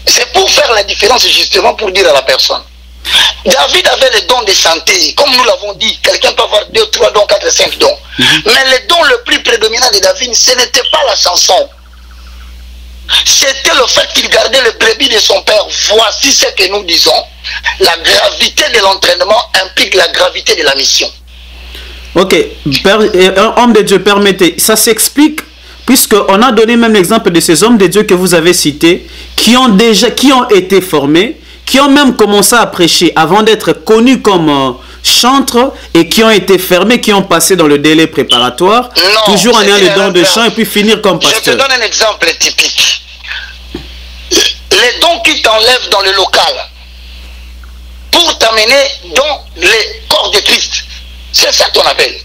D: C'est pour faire la différence justement pour dire à la personne. David avait le don de chanter, comme nous l'avons dit, quelqu'un peut avoir 2, 3 dons, 4, 5 dons. Mais le don le plus prédominant de David, ce n'était pas la chanson. C'était le fait qu'il gardait le brebis de son père. Voici ce que nous disons. La gravité de l'entraînement implique la gravité de la mission.
B: Ok, homme de Dieu, permettez, ça s'explique, puisqu'on a donné même l'exemple de ces hommes de Dieu que vous avez cités, qui ont été formés, qui ont même commencé à prêcher avant d'être connus comme chantres et qui ont été fermés, qui ont passé dans le délai préparatoire, toujours en ayant le don de chant et puis finir comme pasteur.
D: Je te donne un exemple typique. Les dons qui t'enlèvent dans le local pour t'amener dans les corps de Christ, c'est ça qu'on appelle.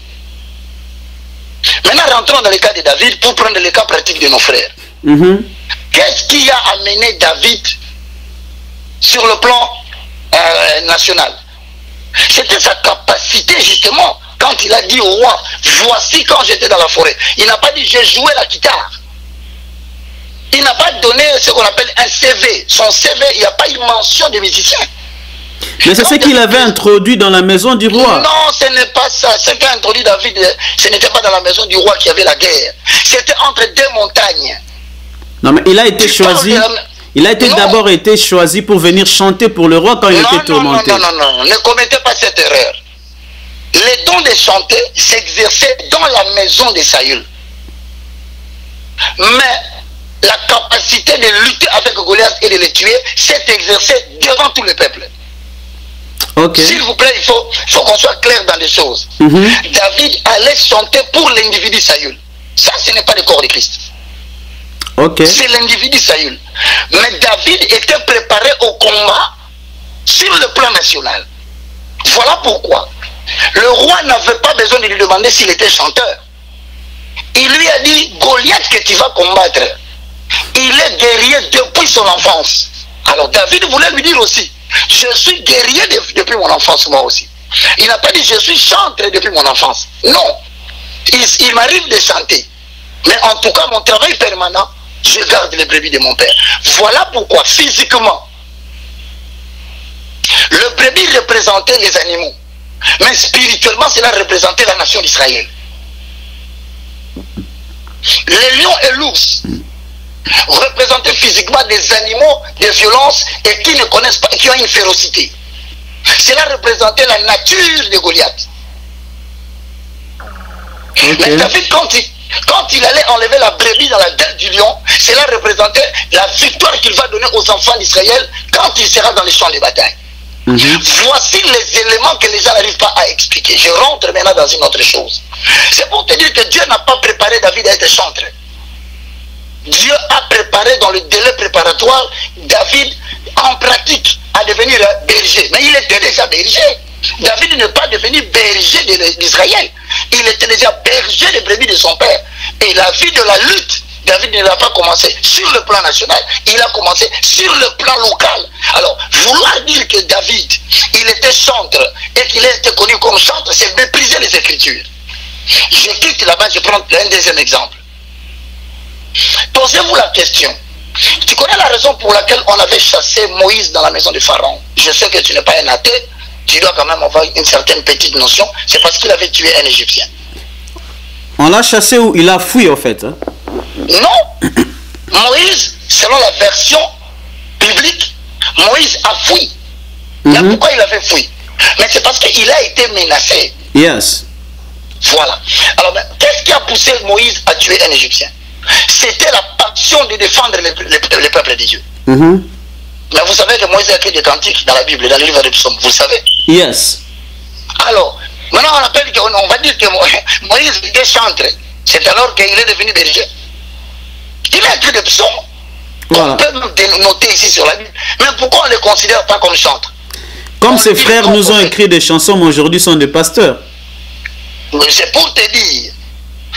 D: Maintenant, rentrons dans le cas de David pour prendre le cas pratique de nos frères. Qu'est-ce qui a amené David sur le plan national? C'était sa capacité justement, quand il a dit au roi, voici quand j'étais dans la forêt. Il n'a pas dit j'ai joué la guitare. Il n'a pas donné ce qu'on appelle un CV. Son CV, il n'y a pas eu mention de musicien.
B: Mais c'est ce qu'il avait introduit dans la maison du roi.
D: Non, ce n'est pas ça. Ce qu'a introduit David, ce n'était pas dans la maison du roi qu'il y avait la guerre. C'était entre deux montagnes.
B: Non, mais il a été choisi. Il a d'abord été choisi pour venir chanter pour le roi quand il était tourmenté.
D: Non, ne commettez pas cette erreur. Les dons de chanter s'exerçaient dans la maison de Saül. Mais la capacité de lutter avec Goliath et de le tuer s'est exercée devant tout le peuple. S'il vous plaît, il faut qu'on soit clair dans les choses. David allait chanter pour l'individu Saül. Ça, ce n'est pas le corps de Christ. C'est l'individu Saül. Mais David était préparé au combat sur le plan national. Voilà pourquoi le roi n'avait pas besoin de lui demander s'il était chanteur. Il lui a dit, Goliath que tu vas combattre, il est guerrier depuis son enfance. Alors David voulait lui dire aussi, je suis guerrier depuis mon enfance moi aussi. Il n'a pas dit, je suis chanteur depuis mon enfance. Non, il m'arrive de chanter. Mais en tout cas, mon travail permanent, je garde les brebis de mon père. Voilà pourquoi, physiquement, le brebis représentait les animaux. Mais spirituellement, cela représentait la nation d'Israël. Les lions et l'ours représentaient physiquement des animaux de violence et qui ne connaissent pas, qui ont une férocité. Cela représentait la nature de Goliath. Mais David, quand il allait enlever la brebis dans la tête du lion, cela représentait la victoire qu'il va donner aux enfants d'Israël quand il sera dans les champs de bataille. Voici les éléments que les gens n'arrivent pas à expliquer. Je rentre maintenant dans une autre chose. C'est pour te dire que Dieu n'a pas préparé David à être chanteur. Dieu a préparé dans le délai préparatoire David en pratique à devenir berger. Mais il était déjà berger. David n'est pas devenu berger d'Israël. Il était déjà berger des brebis de son père. Et la vie de la lutte, David ne l'a pas commencé sur le plan national, il a commencé sur le plan local. Alors, vouloir dire que David, il était chantre et qu'il a été connu comme chantre, c'est mépriser les Écritures. Je quitte là-bas, je prends un deuxième exemple. Posez-vous la question. Tu connais la raison pour laquelle on avait chassé Moïse dans la maison du Pharaon? Je sais que tu n'es pas un athée, tu dois quand même avoir une certaine petite notion. C'est parce qu'il avait tué un Égyptien.
B: On l'a chassé où il a fui, en fait. Hein?
D: Non. Moïse, selon la version biblique, Moïse a fui. Mais pourquoi il avait fui? Mais c'est parce qu'il a été menacé.
B: Yes.
D: Voilà. Alors, qu'est-ce qui a poussé Moïse à tuer un Égyptien? C'était la passion de défendre le peuple de Dieu. Mais vous savez que Moïse a écrit des cantiques dans la Bible, dans le livre des psaumes, vous le savez?
B: Yes.
D: Alors, maintenant on va dire que Moïse était chantre. C'est alors qu'il est devenu berger. Il a écrit des psaumes. Voilà. On peut même noter ici sur la Bible. Mais pourquoi on ne les considère pas comme chantres?
B: Comme ses frères nous ont écrit des chansons, mais aujourd'hui sont des pasteurs.
D: C'est pour te dire.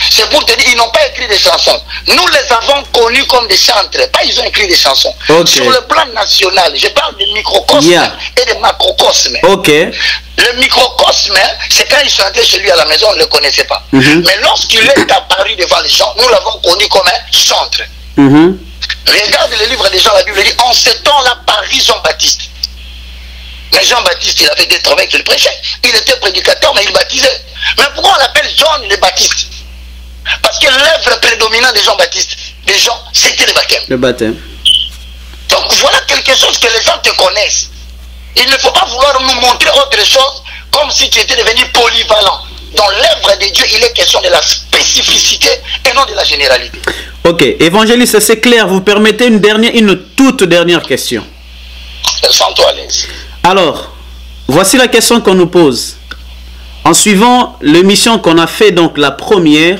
D: C'est pour te dire, ils n'ont pas écrit des chansons. Nous les avons connus comme des chantres. Pas ils ont écrit des chansons. Sur le plan national, je parle de microcosme et de macrocosme. Le microcosme, c'est quand il chantait chez lui à la maison, on ne le connaissait pas. Mais lorsqu'il est apparu devant les gens, nous l'avons connu comme un chantre. Regarde le livre des gens, la Bible dit, en ce temps-là, Paris Jean-Baptiste. Mais Jean-Baptiste, il avait des travaux qu'il prêchait. Il était prédicateur, mais il baptisait. Mais pourquoi on l'appelle Jean le Baptiste? Parce que l'œuvre prédominante de Jean-Baptiste, des gens, c'était le baptême.
B: Le baptême.
D: Donc voilà quelque chose que les gens te connaissent. Il ne faut pas vouloir nous montrer autre chose comme si tu étais devenu polyvalent. Dans l'œuvre de Dieu, il est question de la spécificité et non de la généralité. Ok,
B: évangéliste, c'est clair. Vous permettez une toute dernière question.
D: Sens-toi à l'aise.
B: Alors, voici la question qu'on nous pose. En suivant l'émission qu'on a fait, donc la première,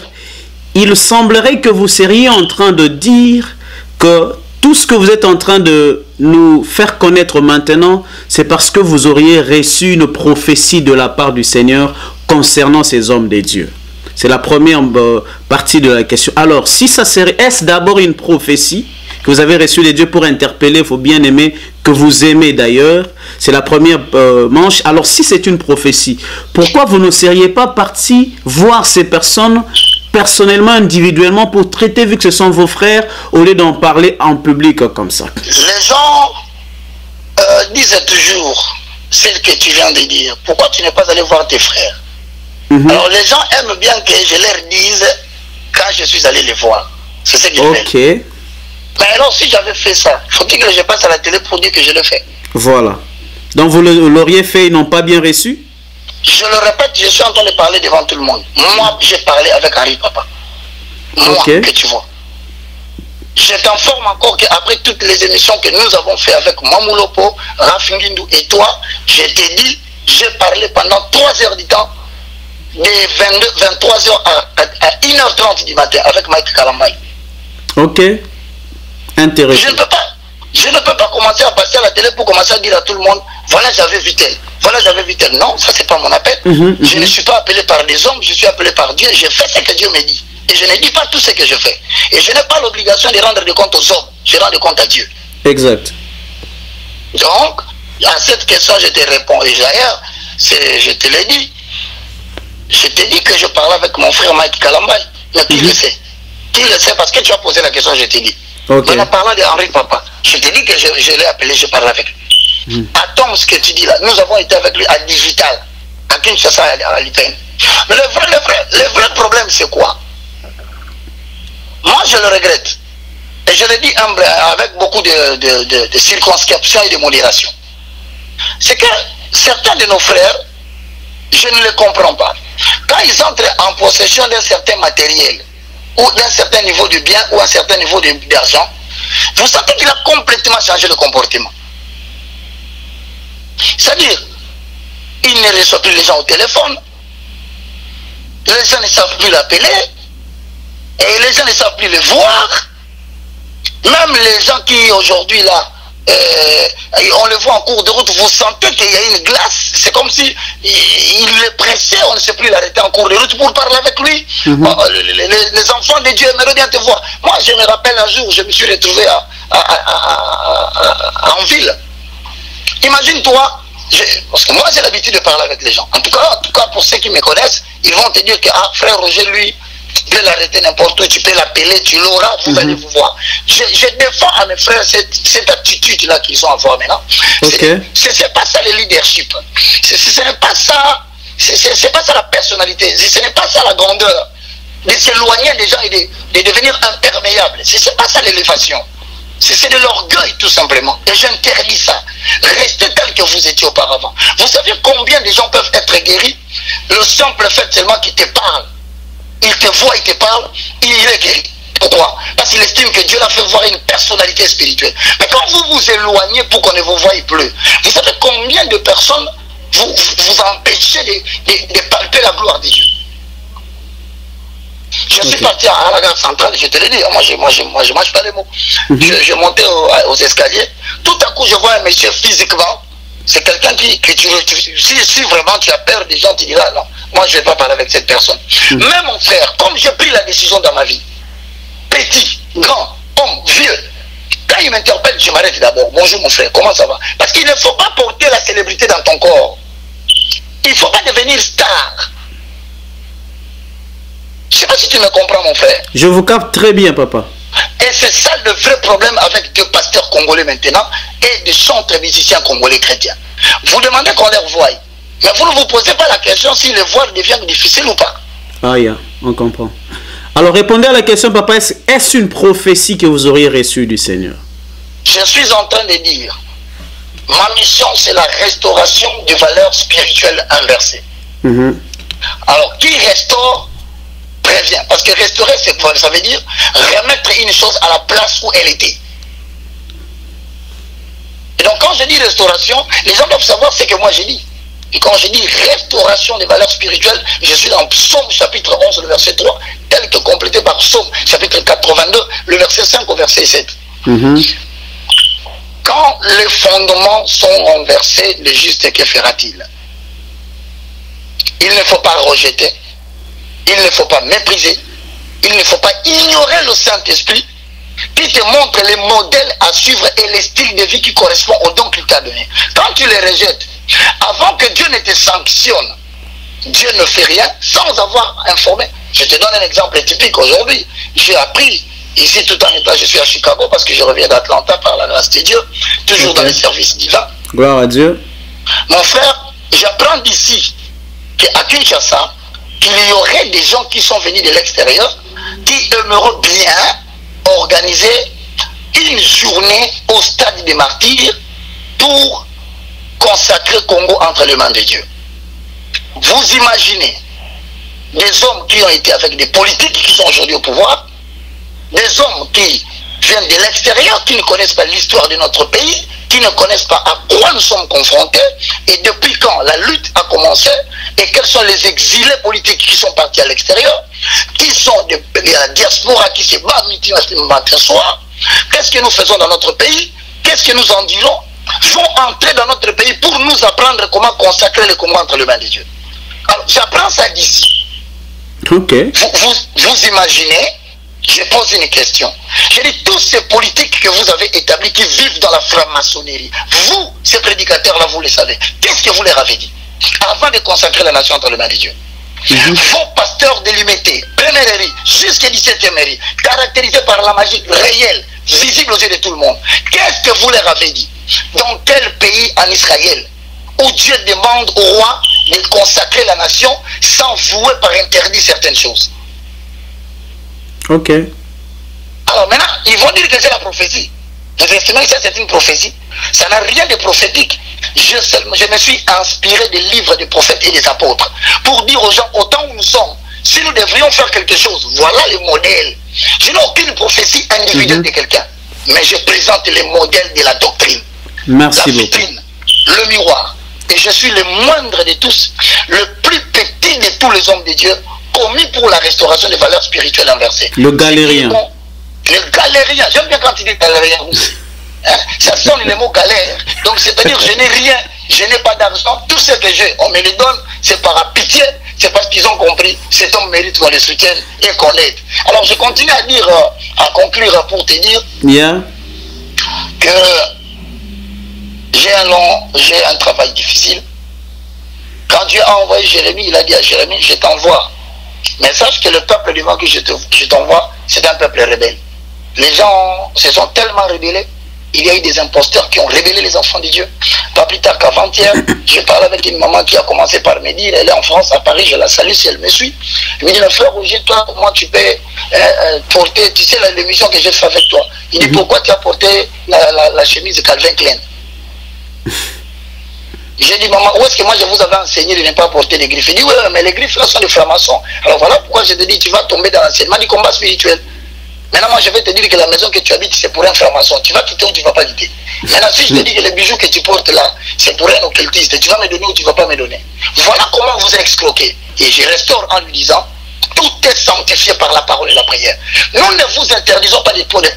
B: il semblerait que vous seriez en train de dire que tout ce que vous êtes en train de nous faire connaître maintenant, c'est parce que vous auriez reçu une prophétie de la part du Seigneur concernant ces hommes de Dieu. C'est la première partie de la question. Alors, si ça serait, est-ce d'abord une prophétie que vous avez reçue de Dieu pour interpeller vos bien-aimés que vous aimez d'ailleurs? C'est la première manche. Alors, si c'est une prophétie, pourquoi vous ne seriez pas partis voir ces personnes personnellement, individuellement, pour traiter, vu que ce sont vos frères, au lieu d'en parler en public comme ça?
D: Les gens disent toujours ce que tu viens de dire. Pourquoi tu n'es pas allé voir tes frères? Alors les gens aiment bien que je leur dise quand je suis allé les voir. C'est ce que je fais. Mais alors si j'avais fait ça, faut-il que je passe à la télé pour dire que je le fais?
B: Voilà. Donc vous l'auriez fait, ils n'ont pas bien reçu?
D: Je le répète, je suis en train de parler devant tout le monde. Moi, j'ai parlé avec Henri Papa. Moi, que tu vois. Je t'informe encore qu'après toutes les émissions que nous avons fait avec Mamoulopo, Rafinguindou et toi, je t'ai dit, j'ai parlé pendant 3 heures du temps, de 23h à 1h30 du matin avec Mike Kalambay.
B: Ok. Intéressant.
D: Je ne peux pas commencer à passer à la télé pour commencer à dire à tout le monde, voilà j'avais vu tel, voilà j'avais vu tel. Non, ça c'est pas mon appel. Je ne suis pas appelé par des hommes, je suis appelé par Dieu. Je fais ce que Dieu me dit. Et je ne dis pas tout ce que je fais. Et je n'ai pas l'obligation de rendre des comptes aux hommes. Je rends des comptes à Dieu.
B: Exact.
D: Donc, à cette question, je te réponds. Et d'ailleurs, je te l'ai dit. Je t'ai dit que je parlais avec mon frère Mike Kalambay. Mais qui le sait? Qui le sait? Parce que tu as posé la question, je t'ai dit. En parlant de Henri Papa, je t'ai dit que je l'ai appelé, je parle avec lui. Attends ce que tu dis là. Nous avons été avec lui à Digital, à Kinshasa, à Lipène. Mais le vrai problème, c'est quoi? Moi, je le regrette. Et je le dis avec beaucoup de circonscription et de modération. C'est que certains de nos frères, je ne les comprends pas. Quand ils entrent en possession d'un certain matériel, ou d'un certain niveau de bien, ou un certain niveau d'argent, vous sentez qu'il a complètement changé le comportement. C'est-à-dire, il ne reçoit plus les gens au téléphone, les gens ne savent plus l'appeler, et les gens ne savent plus le voir. Même les gens qui aujourd'hui là on le voit en cours de route, vous sentez qu'il y a une glace, c'est comme si il le pressait, on ne sait plus l'arrêter en cours de route pour parler avec lui. Les enfants de Dieu aimeraient bien te voir. Moi, je me rappelle un jour, je me suis retrouvé en ville. Imagine-toi, parce que moi j'ai l'habitude de parler avec les gens. En tout cas, pour ceux qui me connaissent, ils vont te dire que frère Roger, lui, tu peux l'arrêter n'importe où, tu peux l'appeler, tu l'auras, vous allez vous voir. Je défends à mes frères cette attitude-là qu'ils ont à voir maintenant.
B: Okay.
D: C'est pas ça le leadership. Ce n'est pas ça. C'est pas ça la personnalité. Ce n'est pas ça la grandeur. De s'éloigner des gens et de devenir imperméable. C'est pas ça l'élévation. C'est de l'orgueil tout simplement. Et j'interdis ça. Restez tel que vous étiez auparavant. Vous savez combien de gens peuvent être guéris? Le simple fait seulement qu'il te parle. Il te voit, il te parle, il est guéri. Pourquoi? Parce qu'il estime que Dieu l'a fait voir une personnalité spirituelle. Mais quand vous vous éloignez pour qu'on ne vous voie plus, vous savez combien de personnes vous empêchez de palper la gloire de Dieu? Je suis parti à la gare centrale, je te le dis, moi je marche pas les mots. Je montais aux escaliers, tout à coup je vois un monsieur physiquement, c'est quelqu'un si vraiment tu as peur des gens, tu diras non, moi je ne vais pas parler avec cette personne. Mais mon frère, comme j'ai pris la décision dans ma vie, petit, grand, homme, vieux, quand il m'interpelle, je m'arrête d'abord. Bonjour mon frère, comment ça va? Parce qu'il ne faut pas porter la célébrité dans ton corps. Il ne faut pas devenir star. Je ne sais pas si tu me comprends mon frère.
B: Je vous capte très bien papa.
D: Et c'est ça le vrai problème avec deux pasteurs congolais maintenant et des chantres musiciens congolais chrétiens. Vous demandez qu'on les voie, mais vous ne vous posez pas la question si le voile devient difficile ou pas.
B: Ah, yeah, on comprend. Alors répondez à la question papa, est-ce une prophétie que vous auriez reçue du Seigneur?
D: Je suis en train de dire, ma mission c'est la restauration des valeurs spirituelles inversées. Alors qui restaure prévient. Parce que restaurer, c'est quoi? Ça veut dire remettre une chose à la place où elle était. Et donc quand je dis restauration, les gens doivent savoir ce que moi j'ai dit. Et quand je dis restauration des valeurs spirituelles, je suis dans Psaume chapitre 11, le verset 3, tel que complété par Psaume chapitre 82, le verset 5 au verset 7. Quand les fondements sont renversés, le juste que fera-t-il? Il ne faut pas rejeter. Il ne faut pas mépriser, il ne faut pas ignorer le Saint-Esprit qui te montre les modèles à suivre et les styles de vie qui correspondent au don qu'il t'a donné. Quand tu les rejettes, avant que Dieu ne te sanctionne, Dieu ne fait rien sans avoir informé. Je te donne un exemple typique aujourd'hui. J'ai appris, ici tout en état, je suis à Chicago parce que je reviens d'Atlanta par la grâce de Dieu, toujours dans les services divins.
B: Gloire à Dieu.
D: Mon frère, j'apprends d'ici qu'à Kinshasa, il y aurait des gens qui sont venus de l'extérieur qui aimeraient bien organiser une journée au stade des martyrs pour consacrer Congo entre les mains de Dieu. Vous imaginez des hommes qui ont été avec des politiques qui sont aujourd'hui au pouvoir, des hommes qui viennent de l'extérieur, qui ne connaissent pas l'histoire de notre pays, qui ne connaissent pas à quoi nous sommes confrontés et depuis quand la lutte a commencé et quels sont les exilés politiques qui sont partis à l'extérieur, qui sont de la diaspora qui se bat matin soir. Qu'est-ce que nous faisons dans notre pays? Qu'est-ce que nous en dirons? Vont entrer dans notre pays pour nous apprendre comment consacrer le Congo entre les mains de Dieu. Alors j'apprends ça d'ici. Vous imaginez? Je pose une question. Je dis, tous ces politiques que vous avez établis qui vivent dans la franc-maçonnerie, vous, ces prédicateurs-là, vous le savez, qu'est-ce que vous leur avez dit avant de consacrer la nation entre les mains de Dieu? Vos pasteurs délimités, première rie, jusqu'à 17e rie, caractérisés par la magie réelle, visible aux yeux de tout le monde, qu'est-ce que vous leur avez dit? Dans quel pays en Israël où Dieu demande au roi de consacrer la nation sans vouer par interdit certaines choses?
B: Ok.
D: Alors maintenant, ils vont dire que c'est la prophétie. Justement, ça c'est une prophétie. Ça n'a rien de prophétique. Je me suis inspiré des livres des prophètes et des apôtres pour dire aux gens, au temps où nous sommes, si nous devrions faire quelque chose, voilà les modèles. Je n'ai aucune prophétie individuelle de quelqu'un, mais je présente les modèles de la doctrine.
B: Merci
D: la
B: beaucoup.
D: vitrine, le miroir. Et je suis le moindre de tous, le plus petit de tous les hommes de Dieu, commis pour la restauration des valeurs spirituelles inversées.
B: Le galérien.
D: Le galérien, j'aime bien quand tu dis galérien. Hein? Ça sonne le mot galère. Donc c'est-à-dire je n'ai rien, je n'ai pas d'argent. Tout ce que j'ai, on me le donne, c'est par pitié, c'est parce qu'ils ont compris, cet homme mérite qu'on le soutienne et qu'on l'aide. Alors je continue à dire, à conclure pour te dire que j'ai un travail difficile. Quand Dieu a envoyé Jérémie, il a dit à Jérémie, je t'envoie. Mais sache que le peuple devant qui je t'envoie, c'est un peuple rebelle. Les gens se sont tellement rebellés, il y a eu des imposteurs qui ont rébellé les enfants de Dieu. Pas plus tard qu'avant-hier, je parle avec une maman qui a commencé par me dire, elle est en France, à Paris, je la salue si elle me suit. Elle me dit, le frère Roger, toi, comment tu peux porter, tu sais l'émission que j'ai fait avec toi. Il dit, pourquoi tu as porté la chemise de Calvin Klein? J'ai dit, maman, où est-ce que moi je vous avais enseigné de ne pas porter des griffes? Il dit, oui, mais les griffes là sont des francs-maçons. Alors voilà pourquoi je te dis, tu vas tomber dans l'enseignement du combat spirituel. Maintenant, moi je vais te dire que la maison que tu habites, c'est pour un franc-maçon. Tu vas quitter ou tu ne vas pas quitter. Maintenant, si je te dis que les bijoux que tu portes là, c'est pour un occultiste, tu vas me donner ou tu ne vas pas me donner. Voilà comment vous êtes escroqué. Et je restaure en lui disant, tout est sanctifié par la parole et la prière. Nous ne vous interdisons pas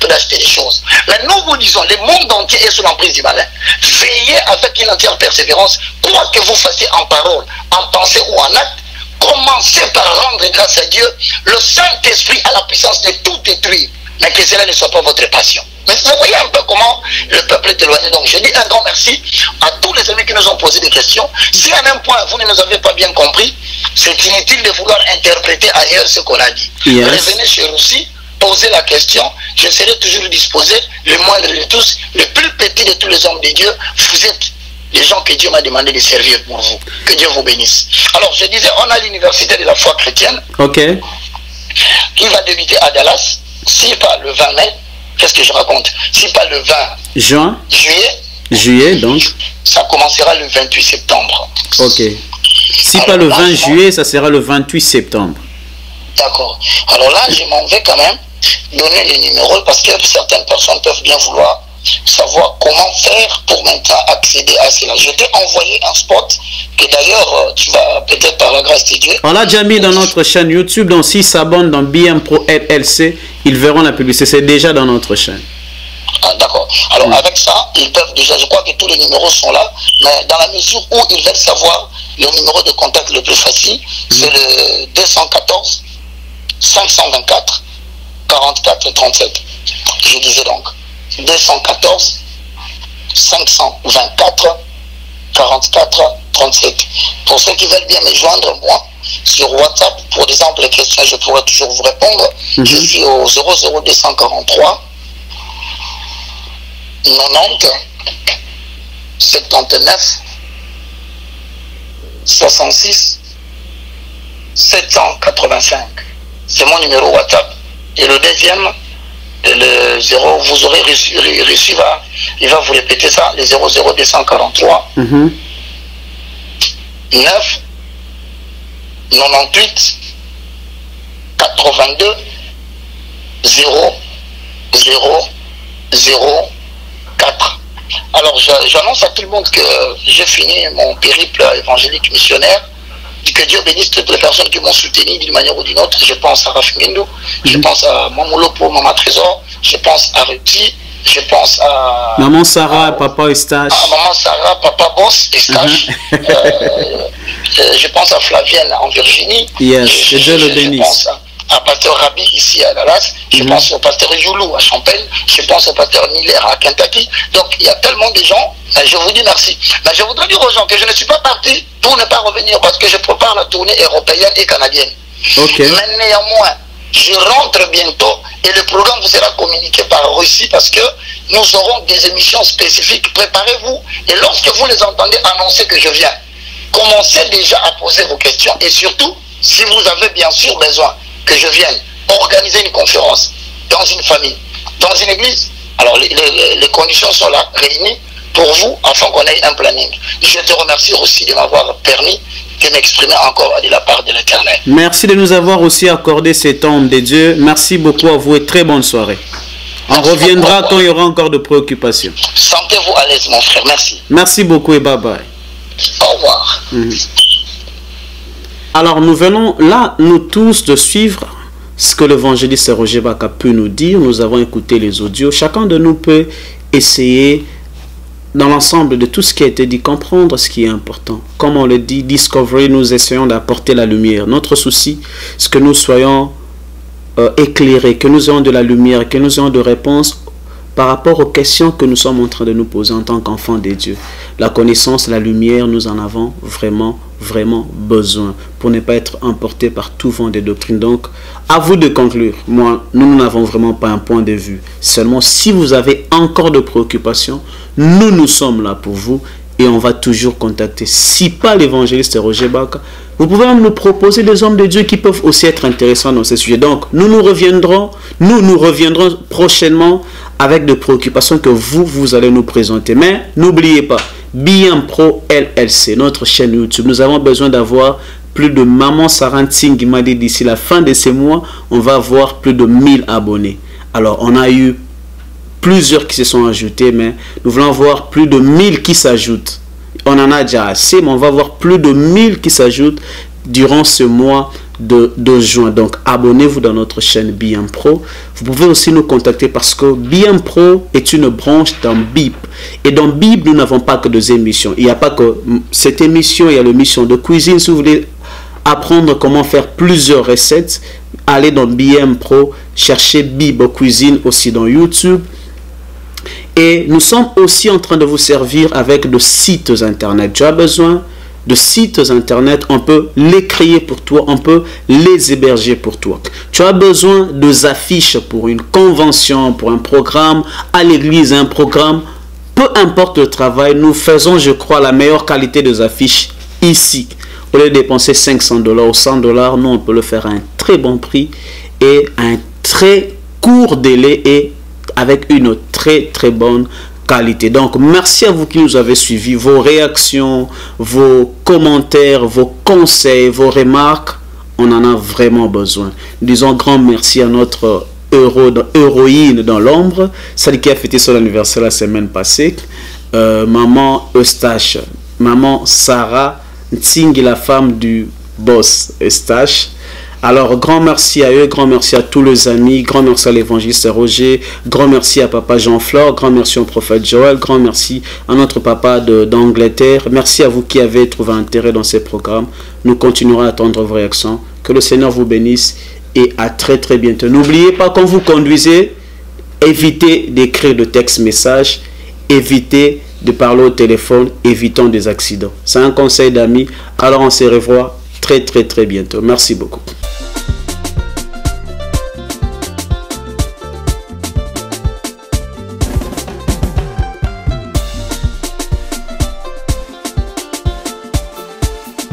D: d'acheter des choses. Mais nous vous disons, le monde entier est sous l'emprise du malin. Veillez avec une entière persévérance, quoi que vous fassiez en parole, en pensée ou en acte. Commencez par rendre grâce à Dieu. Le Saint-Esprit a la puissance de tout détruire. Mais que cela ne soit pas votre passion. Mais vous voyez un peu comment le peuple est éloigné. Donc je dis un grand merci à tous les amis qui nous ont posé des questions. Si à un point vous ne nous avez pas bien compris, c'est inutile de vouloir interpréter ailleurs ce qu'on a dit. Yes. Revenez chez Russie, posez la question, je serai toujours disposé, le moindre de tous, le plus petit de tous les hommes de Dieu, vous êtes les gens que Dieu m'a demandé de servir pour vous. Que Dieu vous bénisse. Alors je disais, on a l'université de la foi chrétienne qui va débuter à Dallas, si pas le 20 mai, qu'est-ce que je raconte? Si pas le 20 juillet, donc ça commencera le 28 septembre.
B: Ok. Si alors, pas le 20 juillet, ça sera le 28 septembre.
D: D'accord. Alors là, je m'en vais quand même donner les numéros parce que certaines personnes peuvent bien vouloir savoir comment faire pour maintenant accéder à cela. Je t'ai envoyé un spot que d'ailleurs tu vas peut-être par la grâce de Dieu.
B: On l'a déjà mis dans notre chaîne YouTube, donc s'ils s'abonnent dans BM Pro LLC, ils verront la publicité. C'est déjà dans notre chaîne.
D: Ah, d'accord. Alors avec ça, ils peuvent déjà, je crois que tous les numéros sont là, mais dans la mesure où ils veulent savoir le numéro de contact le plus facile, c'est le 214 524 44 37. Je disais donc 214 524 44 37. Pour ceux qui veulent bien me joindre, moi, sur WhatsApp, pour exemple les questions, je pourrais toujours vous répondre. Je suis au 00243 90 79 66 785. C'est mon numéro WhatsApp. Et le deuxième, le 0, vous aurez reçu, il va vous répéter ça, le 00243 9 98 82 0 0 0 4. Alors j'annonce à tout le monde que j'ai fini mon périple évangélique missionnaire. Que Dieu bénisse toutes les personnes qui m'ont soutenu d'une manière ou d'une autre. Je pense à Rafimindu, je pense à Mamolopo, Maman Trésor, je pense à Ruti, je pense à
B: Maman Sarah, Papa Eustache.
D: Maman Sarah, Papa Boss, Eustache. Je pense à Flavienne en Virginie.
B: Yes, que Dieu le bénisse.
D: Je pense à Pasteur Rabi ici à Dallas, je pense au Pasteur Youlou à Champagne, je pense au Pasteur Miller à Kentucky. Donc il y a tellement de gens, je vous dis merci. Mais je voudrais dire aux gens que je ne suis pas parti pour ne pas revenir parce que je prépare la tournée européenne et canadienne. Mais néanmoins, je rentre bientôt et le programme vous sera communiqué par Russie parce que nous aurons des émissions spécifiques. Préparez-vous et lorsque vous les entendez annoncer que je viens, commencez déjà à poser vos questions et surtout, si vous avez bien sûr besoin que je vienne organiser une conférence dans une famille, dans une église, alors les conditions sont là, réunies pour vous, afin qu'on ait un planning. Je te remercie aussi de m'avoir permis de m'exprimer encore de la part de l'Éternel.
B: Merci de nous avoir aussi accordé ces temps de Dieu. Merci beaucoup à vous et très bonne soirée. On reviendra quand il y aura encore de préoccupations.
D: Sentez-vous à l'aise, mon frère. Merci.
B: Merci beaucoup et bye bye.
D: Au revoir.
B: Alors nous venons là, nous tous, de suivre ce que l'évangéliste Roger Baka peut nous dire. Nous avons écouté les audios. Chacun de nous peut essayer, dans l'ensemble de tout ce qui a été dit, comprendre ce qui est important. Comme on le dit, Discovery, nous essayons d'apporter la lumière. Notre souci, c'est que nous soyons éclairés, que nous ayons de la lumière, que nous ayons de réponses par rapport aux questions que nous sommes en train de nous poser en tant qu'enfants des dieux. La connaissance, la lumière, nous en avons vraiment besoin pour ne pas être emportés par tout vent des doctrines. Donc, à vous de conclure. Moi, nous n'avons vraiment pas un point de vue. Seulement, si vous avez encore de préoccupations, nous sommes là pour vous et on va toujours contacter. Si pas l'évangéliste Roger Baka, vous pouvez même nous proposer des hommes de Dieu qui peuvent aussi être intéressants dans ces sujets. Donc, nous reviendrons prochainement avec des préoccupations que vous allez nous présenter. Mais n'oubliez pas, BM Pro LLC, notre chaîne YouTube. Nous avons besoin d'avoir plus de Maman Sarantine qui m'a dit d'ici la fin de ce mois, on va avoir plus de 1000 abonnés. Alors, on a eu plusieurs qui se sont ajoutés, mais nous voulons voir plus de 1000 qui s'ajoutent. On en a déjà assez, mais on va voir plus de 1000 qui s'ajoutent durant ce mois de juin. Donc, abonnez-vous dans notre chaîne BM Pro. Vous pouvez aussi nous contacter parce que BM Pro est une branche dans BIP. Et dans BIP, nous n'avons pas que 2 émissions. Il n'y a pas que cette émission, il y a l'émission de cuisine. Si vous voulez apprendre comment faire plusieurs recettes, allez dans BM Pro, cherchez BIP Cuisine aussi dans YouTube. Et nous sommes aussi en train de vous servir avec de sites internet. Tu as besoin de sites internet, on peut les créer pour toi, on peut les héberger pour toi. Tu as besoin de affiches pour une convention, pour un programme, à l'église, un programme, peu importe le travail, nous faisons, je crois, la meilleure qualité des affiches ici. Au lieu de dépenser 500 $ ou 100 $, nous on peut le faire à un très bon prix et à un très court délai et avec une très bonne qualité. Donc, merci à vous qui nous avez suivis. Vos réactions, vos commentaires, vos conseils, vos remarques, on en a vraiment besoin. Disons grand merci à notre héroïne dans l'ombre, celle qui a fêté son anniversaire la semaine passée, maman Eustache, maman Sarah Ntingi, la femme du boss Eustache. Alors, grand merci à eux, grand merci à tous les amis, grand merci à l'évangéliste Roger, grand merci à papa Jean-Flore, grand merci au prophète Joël, grand merci à notre papa d'Angleterre. Merci à vous qui avez trouvé intérêt dans ces programmes. Nous continuerons à attendre vos réactions. Que le Seigneur vous bénisse et à très bientôt. N'oubliez pas, quand vous conduisez, évitez d'écrire de texte message, évitez de parler au téléphone, évitons des accidents. C'est un conseil d'amis. Alors, on se revoit très bientôt. Merci beaucoup.